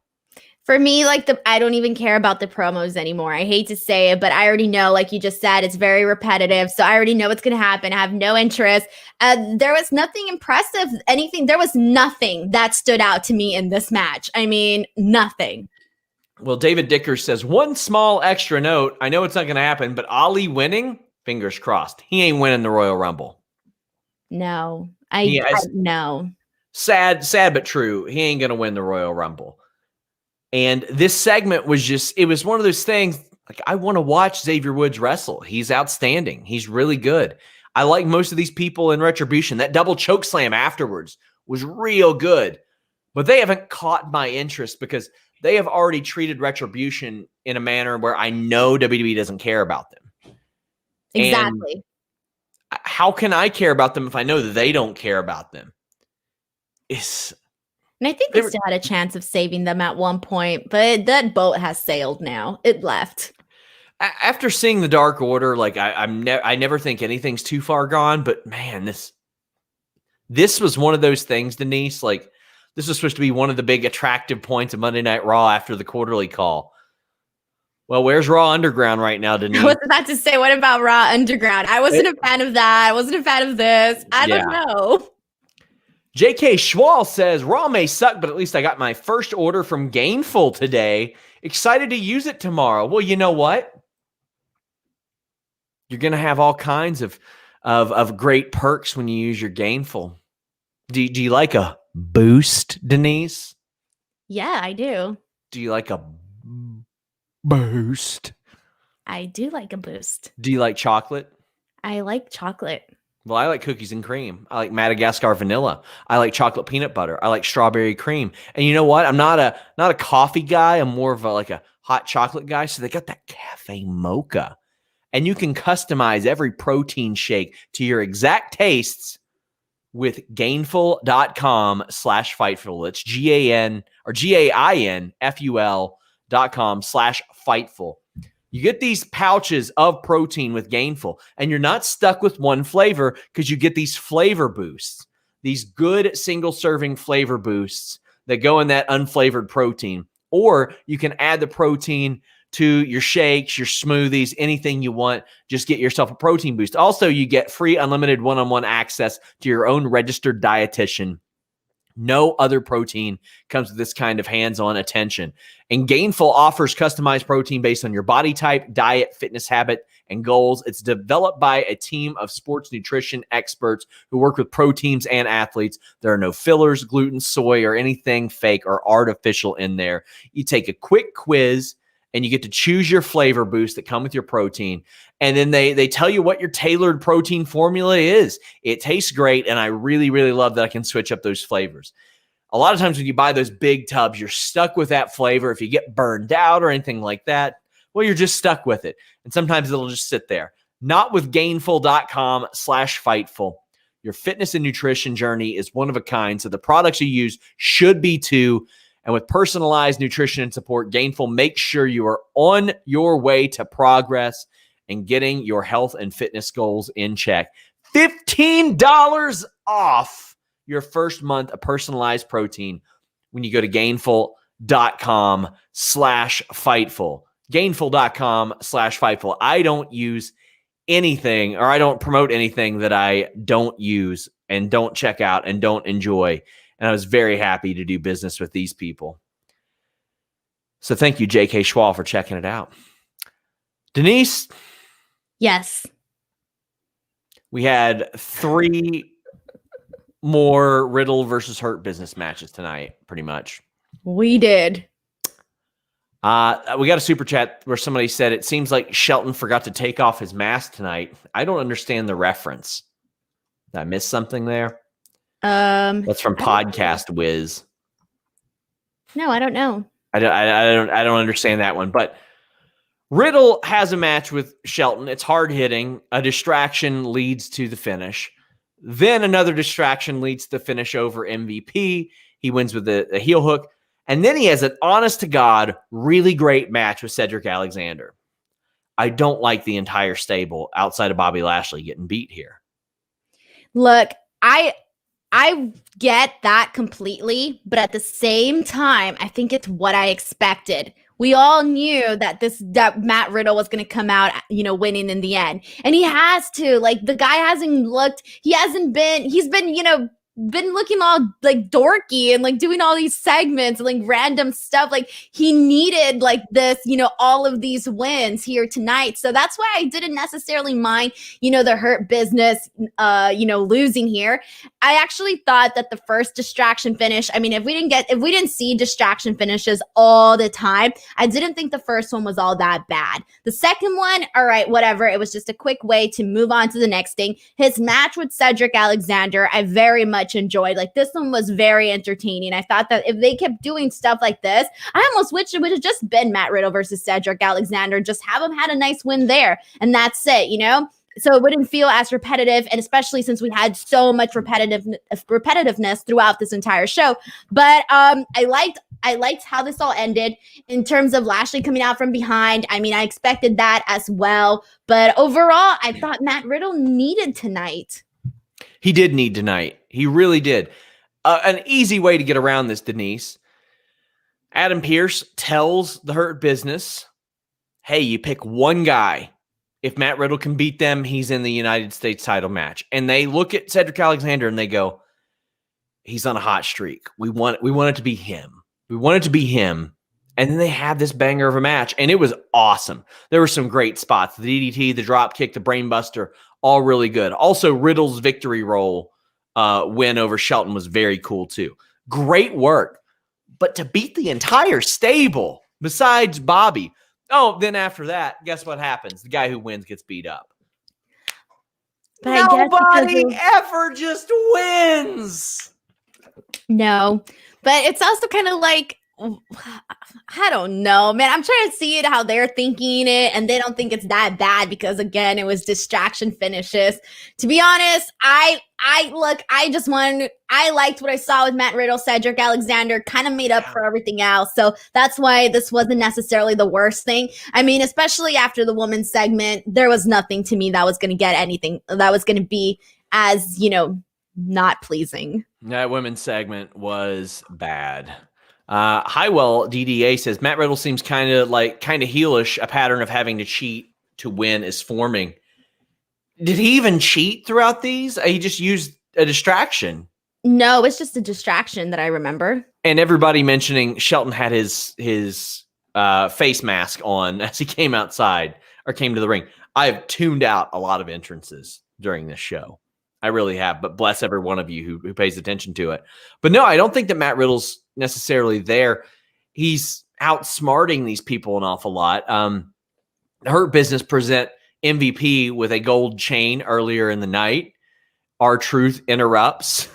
For me, I don't even care about the promos anymore. I hate to say it, but I already know, like you just said, it's very repetitive. So I already know what's going to happen. I have no interest. There was nothing impressive, there was nothing that stood out to me in this match. I mean, nothing. Well, David Dickers says, one small extra note. I know it's not going to happen, but Ali winning, fingers crossed. He ain't winning the Royal Rumble. No, no. Sad, but true. He ain't going to win the Royal Rumble. And this segment was it was one of those things, like I want to watch Xavier Woods wrestle. He's outstanding. He's really good. I like most of these people in Retribution. That double choke slam afterwards was real good. But they haven't caught my interest because they have already treated Retribution in a manner where I know WWE doesn't care about them. Exactly. And how can I care about them if I know that they don't care about them? And I think they still had a chance of saving them at one point, but that boat has sailed now. It left. After seeing the Dark Order, like I never think anything's too far gone. But man, this was one of those things, Denise. Like this was supposed to be one of the big attractive points of Monday Night Raw after the quarterly call. Well, where's Raw Underground right now, Denise? I was about to say, what about Raw Underground? I wasn't a fan of that. I wasn't a fan of this. I don't know. J.K. Schwal says, Raw may suck, but at least I got my first order from Gainful today. Excited to use it tomorrow. Well, you know what? You're going to have all kinds of great perks when you use your Gainful. Do you like a boost, Denise? Yeah, I do. Do you like a boost? I do like a boost. Do you like chocolate? I like chocolate. Well, I like cookies and cream. I like Madagascar vanilla. I like chocolate peanut butter. I like strawberry cream. And you know what? I'm not a coffee guy. I'm more of a hot chocolate guy. So they got that cafe mocha. And you can customize every protein shake to your exact tastes with gainful.com/Fightful. It's GAINFUL.com/Fightful. You get these pouches of protein with Gainful, and you're not stuck with one flavor because you get these flavor boosts, these good single-serving flavor boosts that go in that unflavored protein. Or you can add the protein to your shakes, your smoothies, anything you want. Just get yourself a protein boost. Also, you get free unlimited one-on-one access to your own registered dietitian. No other protein comes with this kind of hands-on attention. And Gainful offers customized protein based on your body type, diet, fitness habit, and goals. It's developed by a team of sports nutrition experts who work with pro teams and athletes. There are no fillers, gluten, soy, or anything fake or artificial in there. You take a quick quiz and you get to choose your flavor boost that come with your protein. And then they tell you what your tailored protein formula is. It tastes great, and I really, really love that I can switch up those flavors. A lot of times when you buy those big tubs, you're stuck with that flavor. If you get burned out or anything like that, well, you're just stuck with it. And sometimes it'll just sit there. Not with Gainful.com/Fightful. Your fitness and nutrition journey is one of a kind, so the products you use should be too. And with personalized nutrition and support, Gainful makes sure you are on your way to progress and getting your health and fitness goals in check. $15 off your first month of personalized protein when you go to Gainful.com/Fightful. Gainful.com/Fightful. I don't use anything, or I don't promote anything that I don't use and don't check out and don't enjoy. And I was very happy to do business with these people. So thank you, J.K. Schwal, for checking it out. Denise? Yes. We had 3 more Riddle versus Hurt Business matches tonight, pretty much. We did. We got a super chat where somebody said, it seems like Shelton forgot to take off his mask tonight. I don't understand the reference. Did I miss something there? That's from Podcast Wiz. No, I don't know. I don't understand that one. But Riddle has a match with Shelton. It's hard hitting. A distraction leads to the finish. Then another distraction leads to the finish over MVP. He wins with a heel hook. And then he has an honest to God, really great match with Cedric Alexander. I don't like the entire stable outside of Bobby Lashley getting beat here. Look, I get that completely, but at the same time, I think it's what I expected. We all knew that Matt Riddle was going to come out, winning in the end. And he has to. Like, the guy he's been looking all like dorky and like doing all these segments and like random stuff. Like, he needed like this, all of these wins here tonight. So that's why I didn't necessarily mind, the Hurt Business, losing here. I actually thought that the first distraction finish, I mean, if we didn't see distraction finishes all the time, I didn't think the first one was all that bad. The second one, all right, whatever. It was just a quick way to move on to the next thing. His match with Cedric Alexander, I very much enjoyed. Like, this one was very entertaining. I thought that if they kept doing stuff like this, I almost wish it would have just been Matt Riddle versus Cedric Alexander. Just have him had a nice win there, and that's it, So it wouldn't feel as repetitive, and especially since we had so much repetitiveness throughout this entire show. But I liked how this all ended in terms of Lashley coming out from behind. I mean, I expected that as well. But overall, I thought Matt Riddle needed tonight. He did need tonight. He really did. An easy way to get around this, Denise. Adam Pearce tells the Hurt Business, hey, you pick one guy. If Matt Riddle can beat them, he's in the United States title match. And they look at Cedric Alexander and they go, he's on a hot streak. We want it to be him. We want it to be him. And then they had this banger of a match, and it was awesome. There were some great spots. The DDT, the drop kick, the brainbuster, all really good. Also, Riddle's victory roll win over Shelton was very cool too. Great work. But to beat the entire stable, besides Bobby, then after that, guess what happens? The guy who wins gets beat up. But nobody ever just wins. No, but it's also kind of like, I don't know, man. I'm trying to see it how they're thinking it, and they don't think it's that bad because, again, it was distraction finishes. To be honest, I liked what I saw with Matt Riddle, Cedric Alexander, kind of made up for everything else. So that's why this wasn't necessarily the worst thing. I mean, especially after the women's segment, there was nothing to me that was going to get anything that was going to be as, not pleasing. That women's segment was bad. Highwell DDA says Matt Riddle seems kind of heelish. A pattern of having to cheat to win is forming. Did he even cheat throughout these? He just used a distraction. No, it's just a distraction that I remember. And everybody mentioning Shelton had his face mask on as he came outside or came to the ring. I've tuned out a lot of entrances during this show. I really have, but bless every one of you who pays attention to it. But no, I don't think that Matt Riddle's necessarily there. He's outsmarting these people an awful lot. Hurt Business present MVP with a gold chain earlier in the night. R-Truth interrupts.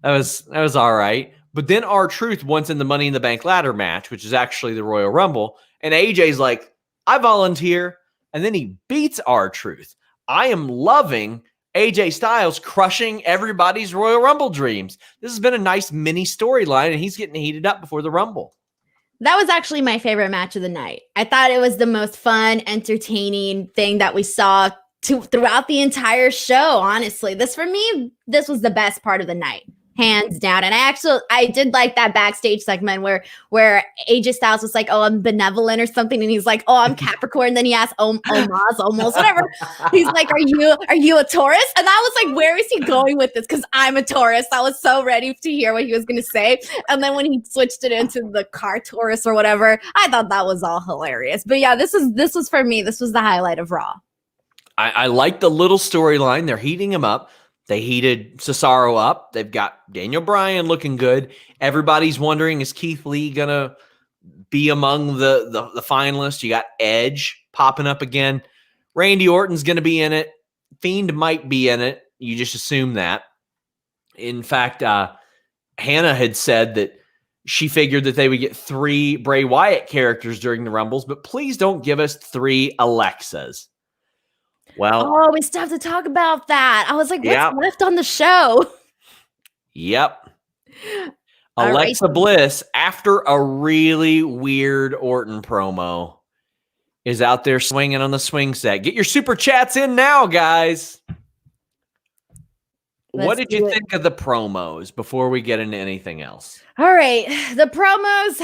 That was all right. But then R-Truth wants in the Money in the Bank ladder match, which is actually the Royal Rumble. And AJ's like, I volunteer. And then he beats R-Truth. I am loving AJ Styles crushing everybody's Royal Rumble dreams. This has been a nice mini storyline, and he's getting heated up before the Rumble. That was actually my favorite match of the night. I thought it was the most fun, entertaining thing that we saw throughout the entire show, honestly. This was the best part of the night. Hands down. And I did like that backstage segment where AJ Styles was like, oh, I'm benevolent or something. And he's like, oh, I'm Capricorn. And then he asked, almost, whatever. He's like, are you a Taurus? And I was like, where is he going with this? Because I'm a Taurus. I was so ready to hear what he was going to say. And then when he switched it into the car Taurus or whatever, I thought that was all hilarious. But yeah, this was for me. This was the highlight of Raw. I like the little storyline. They're heating him up. They heated Cesaro up. They've got Daniel Bryan looking good. Everybody's wondering, is Keith Lee going to be among the finalists? You got Edge popping up again. Randy Orton's going to be in it. Fiend might be in it. You just assume that. In fact, Hannah had said that she figured that they would get 3 Bray Wyatt characters during the Rumbles, but please don't give us 3 Alexas. Well, we still have to talk about that. I was like, what's left on the show? Yep. Alexa Bliss, after a really weird Orton promo, is out there swinging on the swing set. Get your super chats in now, guys. What did you think of the promos before we get into anything else? All right. The promos...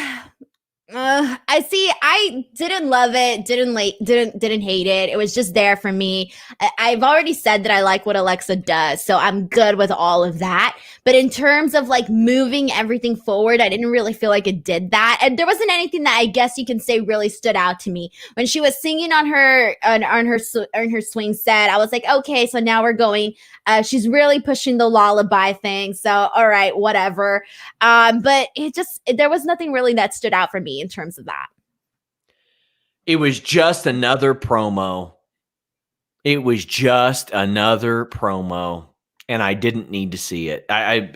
I didn't love it, didn't hate it. It was just there for me. I've already said that I like what Alexa does, so I'm good with all of that. But in terms of like moving everything forward, I didn't really feel like it did that. And there wasn't anything that I guess you can say really stood out to me. When she was singing on her swing set, I was like, okay, so now we're going. She's really pushing the lullaby thing. So all right, whatever. But there was nothing really that stood out for me in terms of that. It was just another promo. And I didn't need to see it. I'm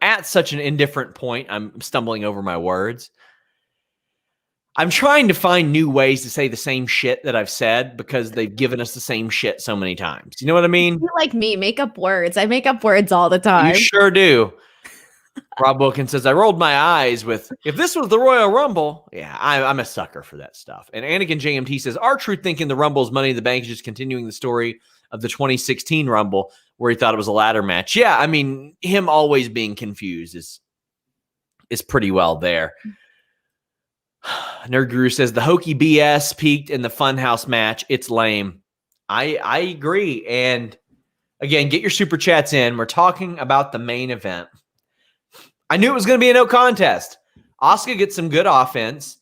at such an indifferent point. I'm stumbling over my words. I'm trying to find new ways to say the same shit that I've said because they've given us the same shit so many times. You know what I mean? You're like me, make up words. I make up words all the time. You sure do. Rob Wilkins says, I rolled my eyes with, if this was the Royal Rumble. Yeah, I'm a sucker for that stuff. And Anakin JMT says, R-Truth thinking the Rumble's Money in the Bank is just continuing the story of the 2016 Rumble where he thought it was a ladder match. Yeah, I mean, him always being confused is pretty well there. Nerd Guru says, the hokey BS peaked in the Funhouse match. It's lame. I agree. And again, get your super chats in. We're talking about the main event. I knew it was going to be a no contest. Asuka gets some good offense.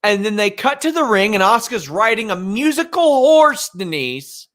And then they cut to the ring, and Asuka's riding a musical horse, Denise.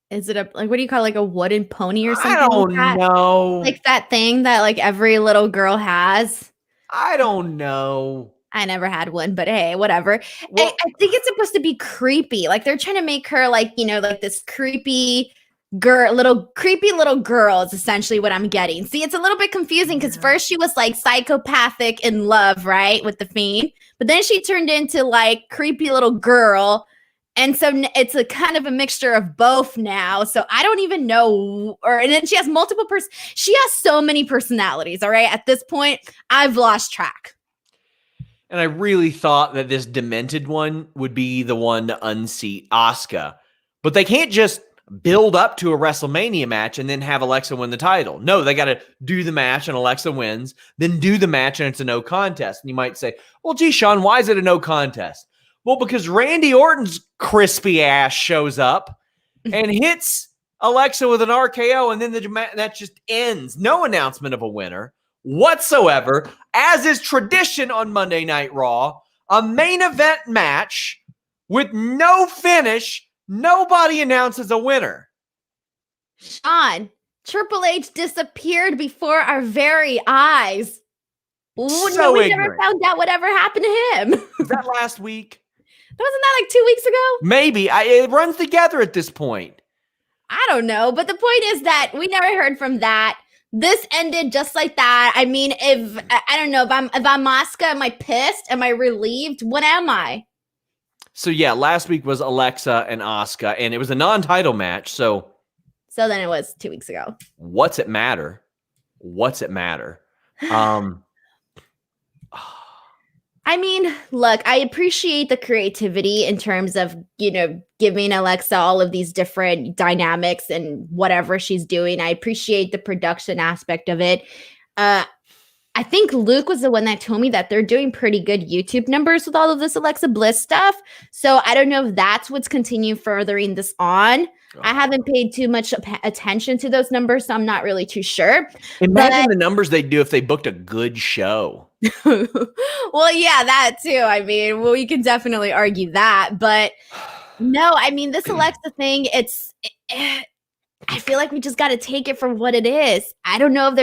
Is it what do you call it, like a wooden pony or something? I don't know. Like that thing that like every little girl has? I don't know. I never had one, but hey, whatever. Well, I think it's supposed to be creepy. Like they're trying to make her like, like this creepy little girl is essentially what I'm getting. See, it's a little bit confusing because first she was like psychopathic in love, right, with the Fiend, but then she turned into like creepy little girl, and so it's a kind of a mixture of both now. So I don't even know. And then she has multiple she has so many personalities. All right, at this point, I've lost track. And I really thought that this demented one would be the one to unseat Asuka, but they can't just build up to a WrestleMania match and then have Alexa win the title. No, they got to do the match and Alexa wins, then do the match and it's a no contest. And you might say, well, gee, Sean, why is it a no contest? Well, because Randy Orton's crispy ass shows up and hits Alexa with an RKO, and then that just ends. No announcement of a winner whatsoever, as is tradition on Monday Night Raw. A main event match with no finish. Nobody announces a winner. Sean, Triple H disappeared before our very eyes. So we ignorant. never found out whatever happened to him. Was that last week? Wasn't that like 2 weeks ago? Maybe. It runs together at this point. I don't know. But the point is that we never heard from that. This ended just like that. I mean, if I'm Asuka, am I pissed? Am I relieved? What am I? So yeah, last week was Alexa and Asuka, and it was a non-title match. So then it was 2 weeks ago. What's it matter? I mean, look, I appreciate the creativity in terms of, giving Alexa all of these different dynamics and whatever she's doing. I appreciate the production aspect of it. I think Luke was the one that told me that they're doing pretty good YouTube numbers with all of this Alexa Bliss stuff. So I don't know if that's what's continuing furthering this on. I haven't paid too much attention to those numbers, so I'm not really too sure. Imagine the numbers they'd do if they booked a good show. Well, yeah, that too. I mean, we can definitely argue that. But no, I mean, this Alexa thing, I feel like we just got to take it for what it is. I don't know if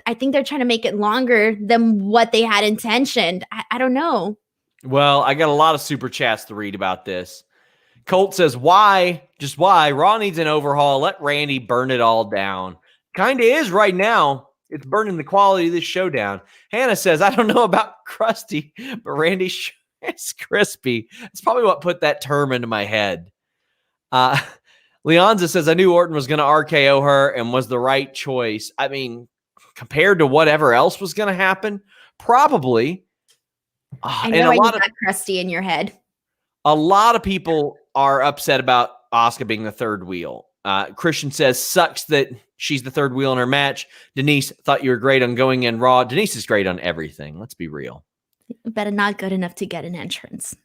I think they're trying to make it longer than what they had intentioned. I don't know. Well, I got a lot of super chats to read about this. Colt says, why? Just why? Raw needs an overhaul. Let Randy burn it all down. Kind of is right now. It's burning the quality of this show down. Hannah says, I don't know about crusty, but Randy is crispy. It's probably what put that term into my head. Leonza says, I knew Orton was going to RKO her and was the right choice. I mean, compared to whatever else was going to happen, probably. I know why you got crusty in your head. A lot of people are upset about Asuka being the third wheel. Christian says, sucks that she's the third wheel in her match. Denise, thought you were great on going in Raw. Denise is great on everything. Let's be real. But not good enough to get an entrance.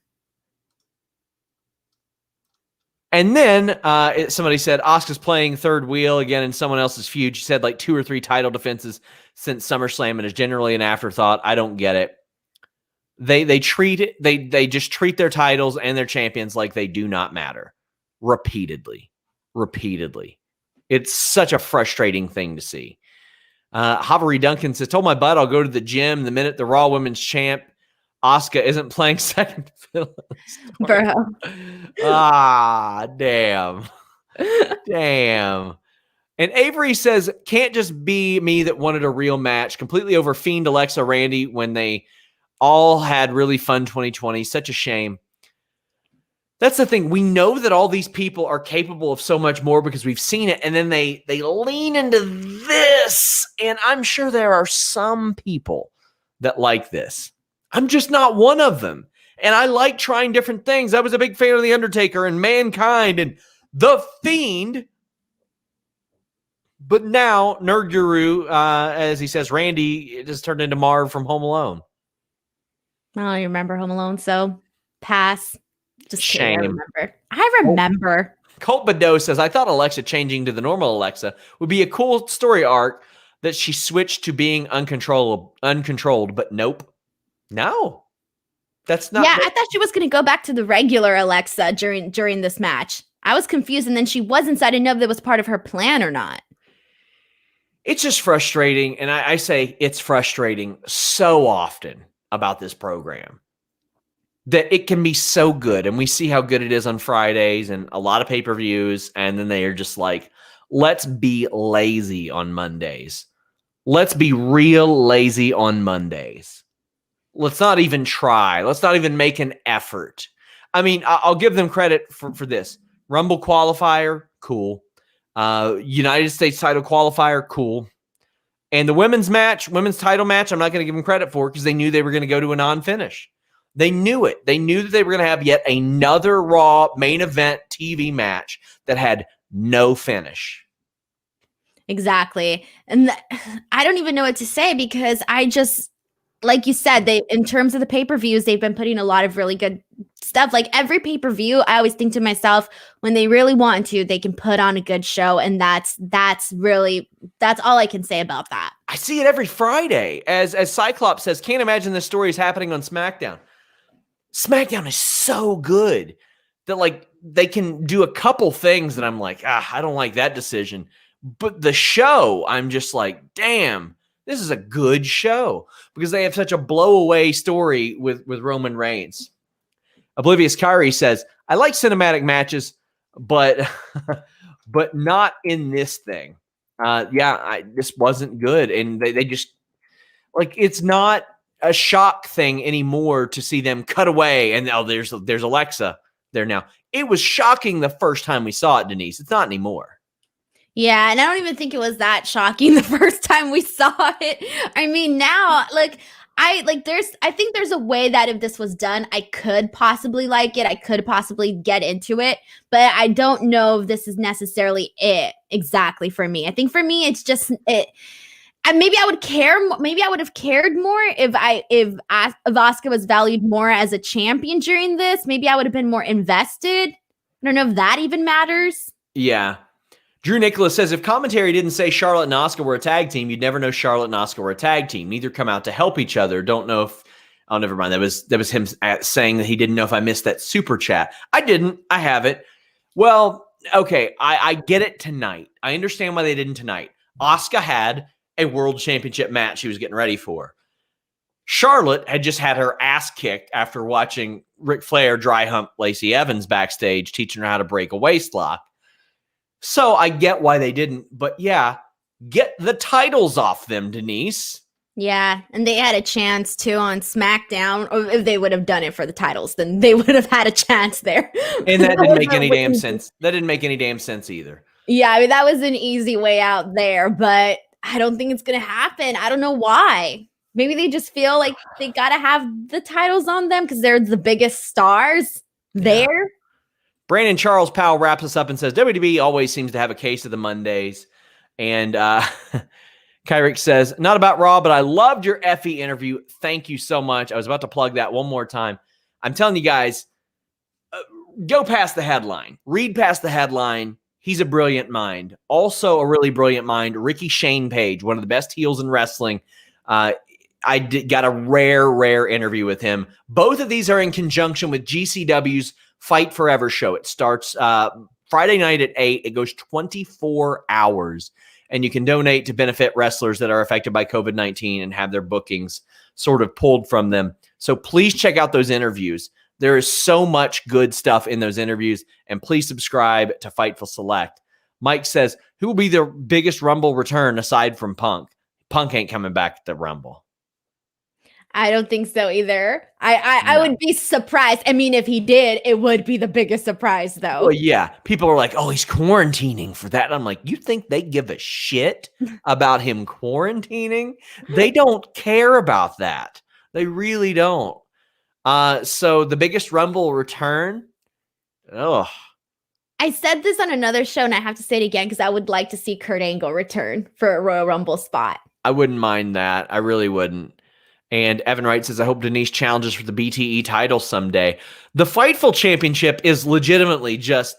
And then somebody said, Asuka's playing third wheel again in someone else's feud. She said like 2 or 3 title defenses since SummerSlam and is generally an afterthought. I don't get it. They just treat their titles and their champions like they do not matter. Repeatedly. It's such a frustrating thing to see. Havari Duncan says, told my butt I'll go to the gym the minute the Raw Women's Champ Asuka isn't playing second fiddle. Bro. Damn. And Avery says, can't just be me that wanted a real match. Completely over Fiend, Alexa, Randy when they all had really fun 2020. Such a shame. That's the thing. We know that all these people are capable of so much more because we've seen it. And then they lean into this. And I'm sure there are some people that like this. I'm just not one of them. And I like trying different things. I was a big fan of The Undertaker and Mankind and The Fiend. But now, Nerd Guru, as he says, Randy just turned into Marv from Home Alone. I don't even remember Home Alone, so pass. Just shame. I remember. Colt Badeau says, I thought Alexa changing to the normal Alexa would be a cool story arc that she switched to being uncontrolled, but nope. No. That's not. Yeah, I thought she was going to go back to the regular Alexa during this match. I was confused, and then she wasn't, so I didn't know if that was part of her plan or not. It's just frustrating, and I say it's frustrating so often about this program that it can be so good, and we see how good it is on Fridays and a lot of pay-per-views, and then they are just like, let's be lazy on Mondays. Let's be real lazy on Mondays. Let's not even try. Let's not even make an effort. I mean, I'll give them credit for this. Rumble qualifier, cool. United States title qualifier, cool. And the women's title match, I'm not going to give them credit for because they knew they were going to go to a non-finish. They knew it. They knew that they were going to have yet another Raw main event TV match that had no finish. Exactly. And I don't even know what to say because I just, like you said, in terms of the pay-per-views, they've been putting a lot of really good stuff. Like every pay-per-view, I always think to myself, when they really want to, they can put on a good show. And that's all I can say about that. I see it every Friday. As Cyclops says, can't imagine this story is happening on SmackDown. SmackDown is so good that like they can do a couple things that I'm like, I don't like that decision. But the show, I'm just like, damn, this is a good show because they have such a blow-away story with Roman Reigns. Oblivious Kyrie says, I like cinematic matches, but not in this thing. This wasn't good. And they just, like, it's not a shock thing anymore to see them cut away and there's Alexa there now. It was shocking the first time we saw it, Denise. It's not anymore. Yeah, and I don't even think it was that shocking the first time we saw it. I mean, now, I think there's a way that if this was done, I could possibly like it. I could possibly get into it, but I don't know if this is necessarily it exactly for me. I think for me, it's just it. And maybe I would care. Maybe I would have cared more if Asuka was valued more as a champion during this. Maybe I would have been more invested. I don't know if that even matters. Yeah. Drew Nicholas says, if commentary didn't say Charlotte and Asuka were a tag team, you'd never know Charlotte and Asuka were a tag team. Neither come out to help each other. Don't know if, oh, never mind. That was him saying that he didn't know if I missed that super chat. I didn't. I have it. Well, okay. I get it tonight. I understand why they didn't tonight. Asuka had a world championship match she was getting ready for. Charlotte had just had her ass kicked after watching Ric Flair dry hump Lacey Evans backstage, teaching her how to break a waist lock. So I get why they didn't, but yeah, get the titles off them, Denise. Yeah, and they had a chance too on SmackDown. Or if they would have done it for the titles, then they would have had a chance there. And that didn't make any damn sense. That didn't make any damn sense either. Yeah, I mean, that was an easy way out there, but I don't think it's going to happen. I don't know why. Maybe they just feel like they got to have the titles on them because they're the biggest stars there. Brandon Charles Powell wraps us up and says, WWE always seems to have a case of the Mondays. And Kyrick says, not about Raw, but I loved your Effie interview. Thank you so much. I was about to plug that one more time. I'm telling you guys, go past the headline. Read past the headline. He's a brilliant mind. Also a really brilliant mind, Ricky Shane Page, one of the best heels in wrestling. Got a rare interview with him. Both of these are in conjunction with GCW's Fight Forever show. It starts Friday night at 8. It goes 24 hours. And you can donate to benefit wrestlers that are affected by COVID-19 and have their bookings sort of pulled from them. So please check out those interviews. There is so much good stuff in those interviews. And please subscribe to Fightful Select. Mike says, who will be the biggest Rumble return aside from Punk? Punk ain't coming back at the Rumble. I don't think so either. I would be surprised. I mean, if he did, it would be the biggest surprise, though. Well, yeah. People are like, oh, he's quarantining for that. And I'm like, you think they give a shit about him quarantining? They don't care about that. They really don't. So the biggest Rumble return? Oh. I said this on another show, and I have to say it again because I would like to see Kurt Angle return for a Royal Rumble spot. I wouldn't mind that. I really wouldn't. And Evan Wright says, I hope Denise challenges for the BTE title someday. The Fightful Championship is legitimately just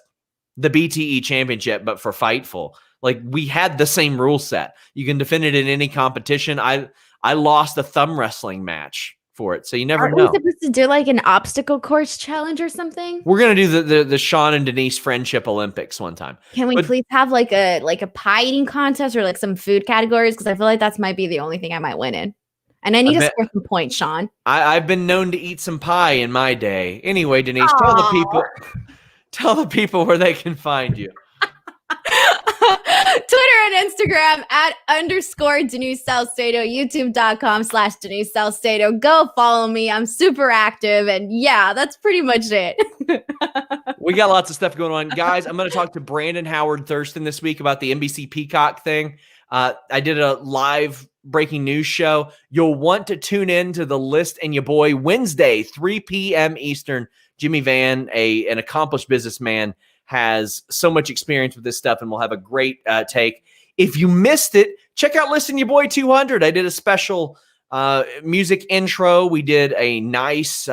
the BTE Championship, but for Fightful. Like, we had the same rule set. You can defend it in any competition. I lost a thumb wrestling match for it, so you never know. Are we supposed to do like an obstacle course challenge or something? We're gonna do the Sean and Denise Friendship Olympics one time. Can we please have like a pie eating contest or like some food categories? Because I feel like that might be the only thing I might win in. And I need to score some points, Sean. I've been known to eat some pie in my day. Anyway, Denise, tell the people where they can find you. Twitter and Instagram @ Denise Salcedo, youtube.com/Denise Salcedo. Go follow me. I'm super active. And yeah, that's pretty much it. We got lots of stuff going on. Guys, I'm going to talk to Brandon Howard Thurston this week about the NBC Peacock thing. I did a live breaking news show. You'll want to tune in to the List and Your Boy Wednesday, 3 p.m. Eastern. Jimmy Van, an accomplished businessman, has so much experience with this stuff and will have a great take. If you missed it, check out Listen Your Boy 200. I did a special music intro. We did a nice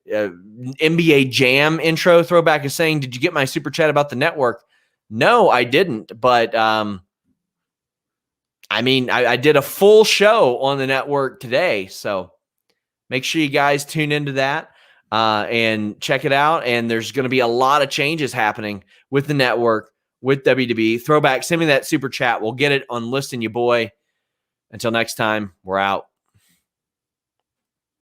NBA Jam intro throwback is saying, did you get my super chat about the network? No, I didn't. But I did a full show on the network today. So make sure you guys tune into that and check it out. And there's going to be a lot of changes happening with the network, with WWE. Throwback, send me that super chat. We'll get it on Listen Your Boy. Until next time, we're out.